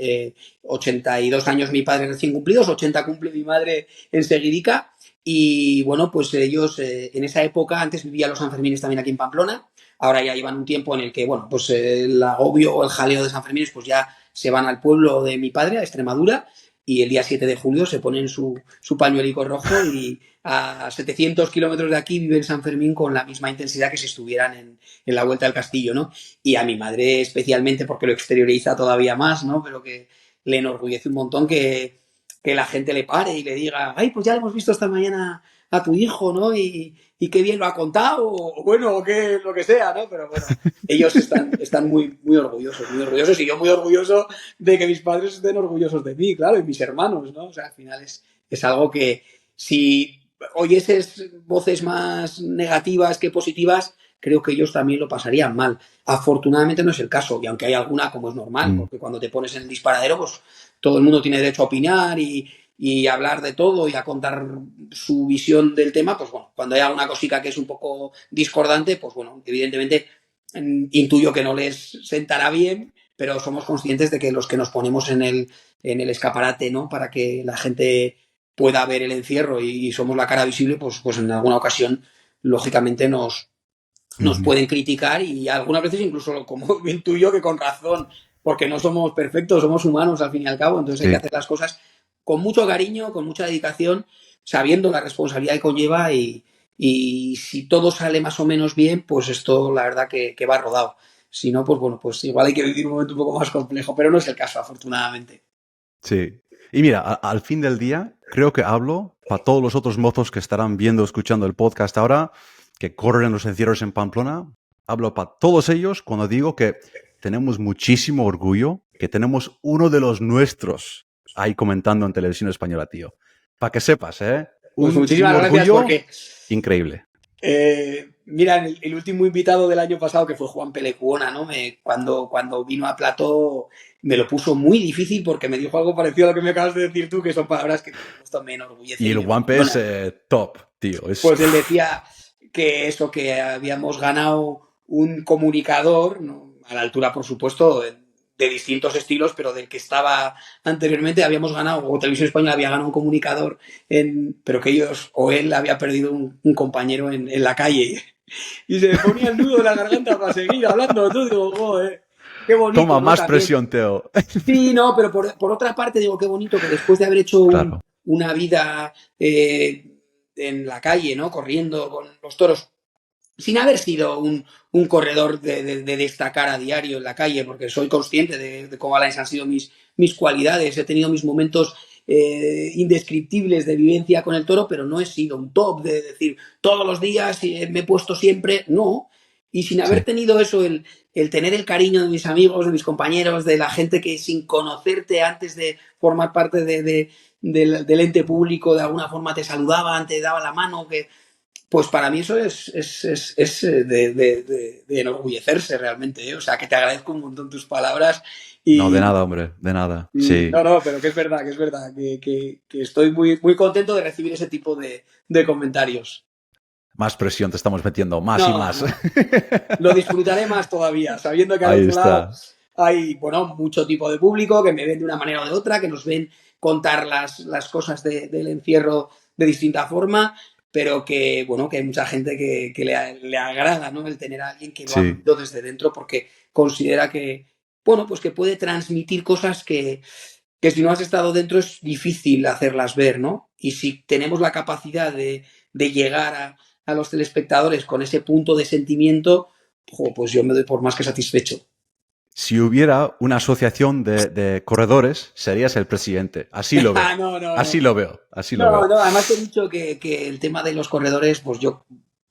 82 años mi padre recién cumplidos, 80 cumple mi madre enseguidica. Y bueno, pues ellos en esa época, antes vivía los Sanfermines también aquí en Pamplona, ahora ya llevan un tiempo en el que, bueno, pues el agobio o el jaleo de Sanfermines pues ya se van al pueblo de mi padre, a Extremadura, y el día 7 de julio se ponen su pañuelico rojo y a 700 kilómetros de aquí viven San Fermín con la misma intensidad que si estuvieran en la vuelta al castillo, ¿no? Y a mi madre especialmente porque lo exterioriza todavía más, ¿no? Pero que le enorgullece un montón que la gente le pare y le diga, ay, pues ya lo hemos visto esta mañana a tu hijo, ¿no? Y qué bien lo ha contado, o bueno, o qué, lo que sea, ¿no? Pero bueno, ellos están muy, muy orgullosos, y yo muy orgulloso de que mis padres estén orgullosos de mí, claro, y mis hermanos, ¿no? O sea, al final es algo que si oyeses voces más negativas que positivas, creo que ellos también lo pasarían mal. Afortunadamente no es el caso, y aunque hay alguna, como es normal, porque cuando te pones en el disparadero, pues todo el mundo tiene derecho a opinar y hablar de todo y a contar su visión del tema, pues bueno, cuando hay alguna cosita que es un poco discordante, pues bueno, evidentemente intuyo que no les sentará bien, pero somos conscientes de que los que nos ponemos en el escaparate, ¿no? Para que la gente pueda ver el encierro y somos la cara visible, pues en alguna ocasión, lógicamente, nos pueden criticar y algunas veces incluso, como intuyo, que con razón, porque no somos perfectos, somos humanos al fin y al cabo, entonces hay que hacer las cosas con mucho cariño, con mucha dedicación, sabiendo la responsabilidad que conlleva y si todo sale más o menos bien, pues esto la verdad que va rodado. Si no, pues bueno, pues igual hay que vivir un momento un poco más complejo, pero no es el caso, afortunadamente.
Sí. Y mira, al fin del día, creo que hablo para todos los otros mozos que estarán viendo, escuchando el podcast ahora, que corren los encierros en Pamplona. Hablo para todos ellos cuando digo que tenemos muchísimo orgullo, que tenemos uno de los nuestros ahí comentando en Televisión Española, tío. Para que sepas,
Pues
un
muchísimas
orgullo
gracias porque
increíble.
Mira, el último invitado del año pasado, que fue Juan Pelecuona, ¿no? Cuando vino a Plató me lo puso muy difícil porque me dijo algo parecido a lo que me acabas de decir tú, que son palabras que por supuesto me enorgullecen
Y
y
el
me
Wampe es
emocionan.
top, tío. Es...
Pues él decía que eso, que habíamos ganado un comunicador, ¿no? A la altura, por supuesto, de distintos estilos, pero del que estaba anteriormente habíamos ganado, o Televisión Española había ganado un comunicador, pero que ellos o él había perdido un compañero en la calle. Y se me ponía el nudo en la garganta para seguir hablando. Entonces digo, joder, qué bonito,
Toma
¿no?
más
También.
presión, Teo.
Sí, no, pero por otra parte digo, qué bonito que después de haber hecho
Claro.
una vida en la calle, ¿no? Corriendo con los toros, sin haber sido un corredor de destacar a diario en la calle, porque soy consciente de cuáles han sido mis cualidades, he tenido mis momentos indescriptibles de vivencia con el toro, pero no he sido un top de decir todos los días me he puesto siempre, no. Y sin haber
Sí.
tenido eso, el tener el cariño de mis amigos, de mis compañeros, de la gente que sin conocerte antes de formar parte del ente público, de alguna forma te saludaban, te daban la mano, que pues para mí eso es de enorgullecerse realmente, ¿eh? O sea, que te agradezco un montón tus palabras
No, de
y,
nada, hombre, de nada. Sí.
no, pero que es verdad, que estoy muy, muy contento de recibir ese tipo de comentarios.
Más presión te estamos metiendo, más y
No,
más.
no, lo disfrutaré más todavía, sabiendo que al
Ahí
otro lado
está.
hay, bueno, mucho tipo de público que me ven de una manera o de otra, que nos ven contar las cosas del encierro de distinta forma, pero que, bueno, que hay mucha gente que le agrada, ¿no? El tener a alguien que lo ha
Sí.
vivido desde dentro porque considera que, bueno, pues que puede transmitir cosas que si no has estado dentro es difícil hacerlas ver, ¿no? Y si tenemos la capacidad de llegar a los telespectadores con ese punto de sentimiento, pues yo me doy por más que satisfecho.
Si hubiera una asociación de corredores, serías el presidente. Así lo veo.
No, no,
Así
no.
lo veo. Así lo
No,
veo.
no, además te he dicho que el tema de los corredores, pues yo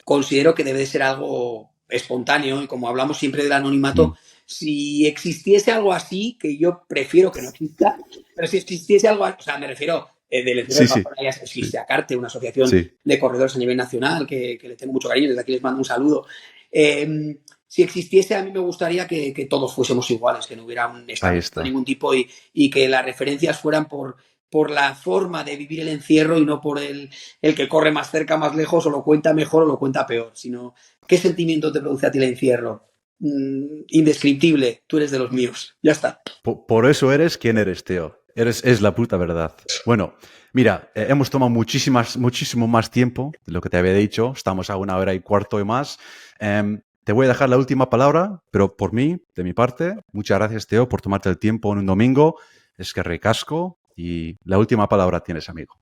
considero que debe de ser algo espontáneo y como hablamos siempre del
Mm.
anonimato, si existiese algo así, que yo prefiero que no exista, pero si existiese algo, o sea, me refiero del encierro de
Sí, sí.
Pamplona, ya
Sí.
existe ACARTE, una asociación
Sí.
de corredores a nivel nacional, que le tengo mucho cariño, desde aquí les mando un saludo. Si existiese, a mí me gustaría que todos fuésemos iguales, que no hubiera un
Ahí
estamento de
está.
ningún tipo y que las referencias fueran por la forma de vivir el encierro y no por el que corre más cerca, más lejos, o lo cuenta mejor o lo cuenta peor, sino qué sentimiento te produce a ti el encierro. Indescriptible, tú eres de los míos. Ya está.
Por eso eres quien eres, Teo. Es la puta verdad. Bueno, mira, hemos tomado muchísimo más tiempo de lo que te había dicho. Estamos a 1 hora y cuarto y más. Te voy a dejar la última palabra, pero por mí, de mi parte, muchas gracias, Teo, por tomarte el tiempo en un domingo. Es que ricasco. Y la última palabra tienes, amigo.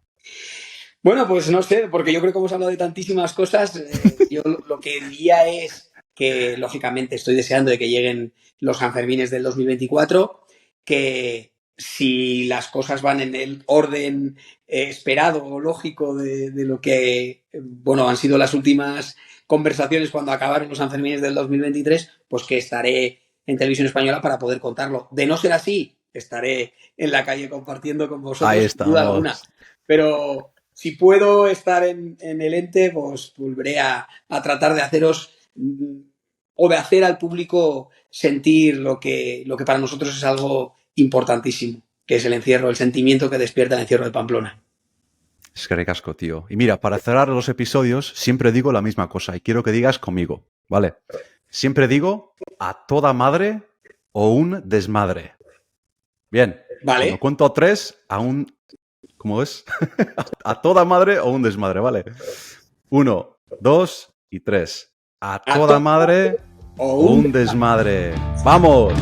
Bueno, pues no sé, porque yo creo que hemos hablado de tantísimas cosas. Yo lo que diría es que, lógicamente, estoy deseando de que lleguen los Sanfermines del 2024, que si las cosas van en el orden esperado o lógico de lo que, bueno, han sido las últimas conversaciones cuando acabaron los Sanfermines del 2023, pues que estaré en Televisión Española para poder contarlo. De no ser así, estaré en la calle compartiendo con
Ahí
vosotros, sin duda alguna.
estamos.
Pero si puedo estar en el ente, pues volveré a tratar de haceros o de hacer al público sentir lo que para nosotros es algo importantísimo, que es el encierro, el sentimiento que despierta el encierro de Pamplona.
Es que ricasco, tío. Y mira, para cerrar los episodios, siempre digo la misma cosa y quiero que digas conmigo, ¿vale? Siempre digo a toda madre o un desmadre. Bien.
Vale.
Cuando cuento a 3, a un... ¿Cómo es? A toda madre o un desmadre, ¿vale? 1, 2 y 3. A toda madre o un desmadre. ¡Vamos!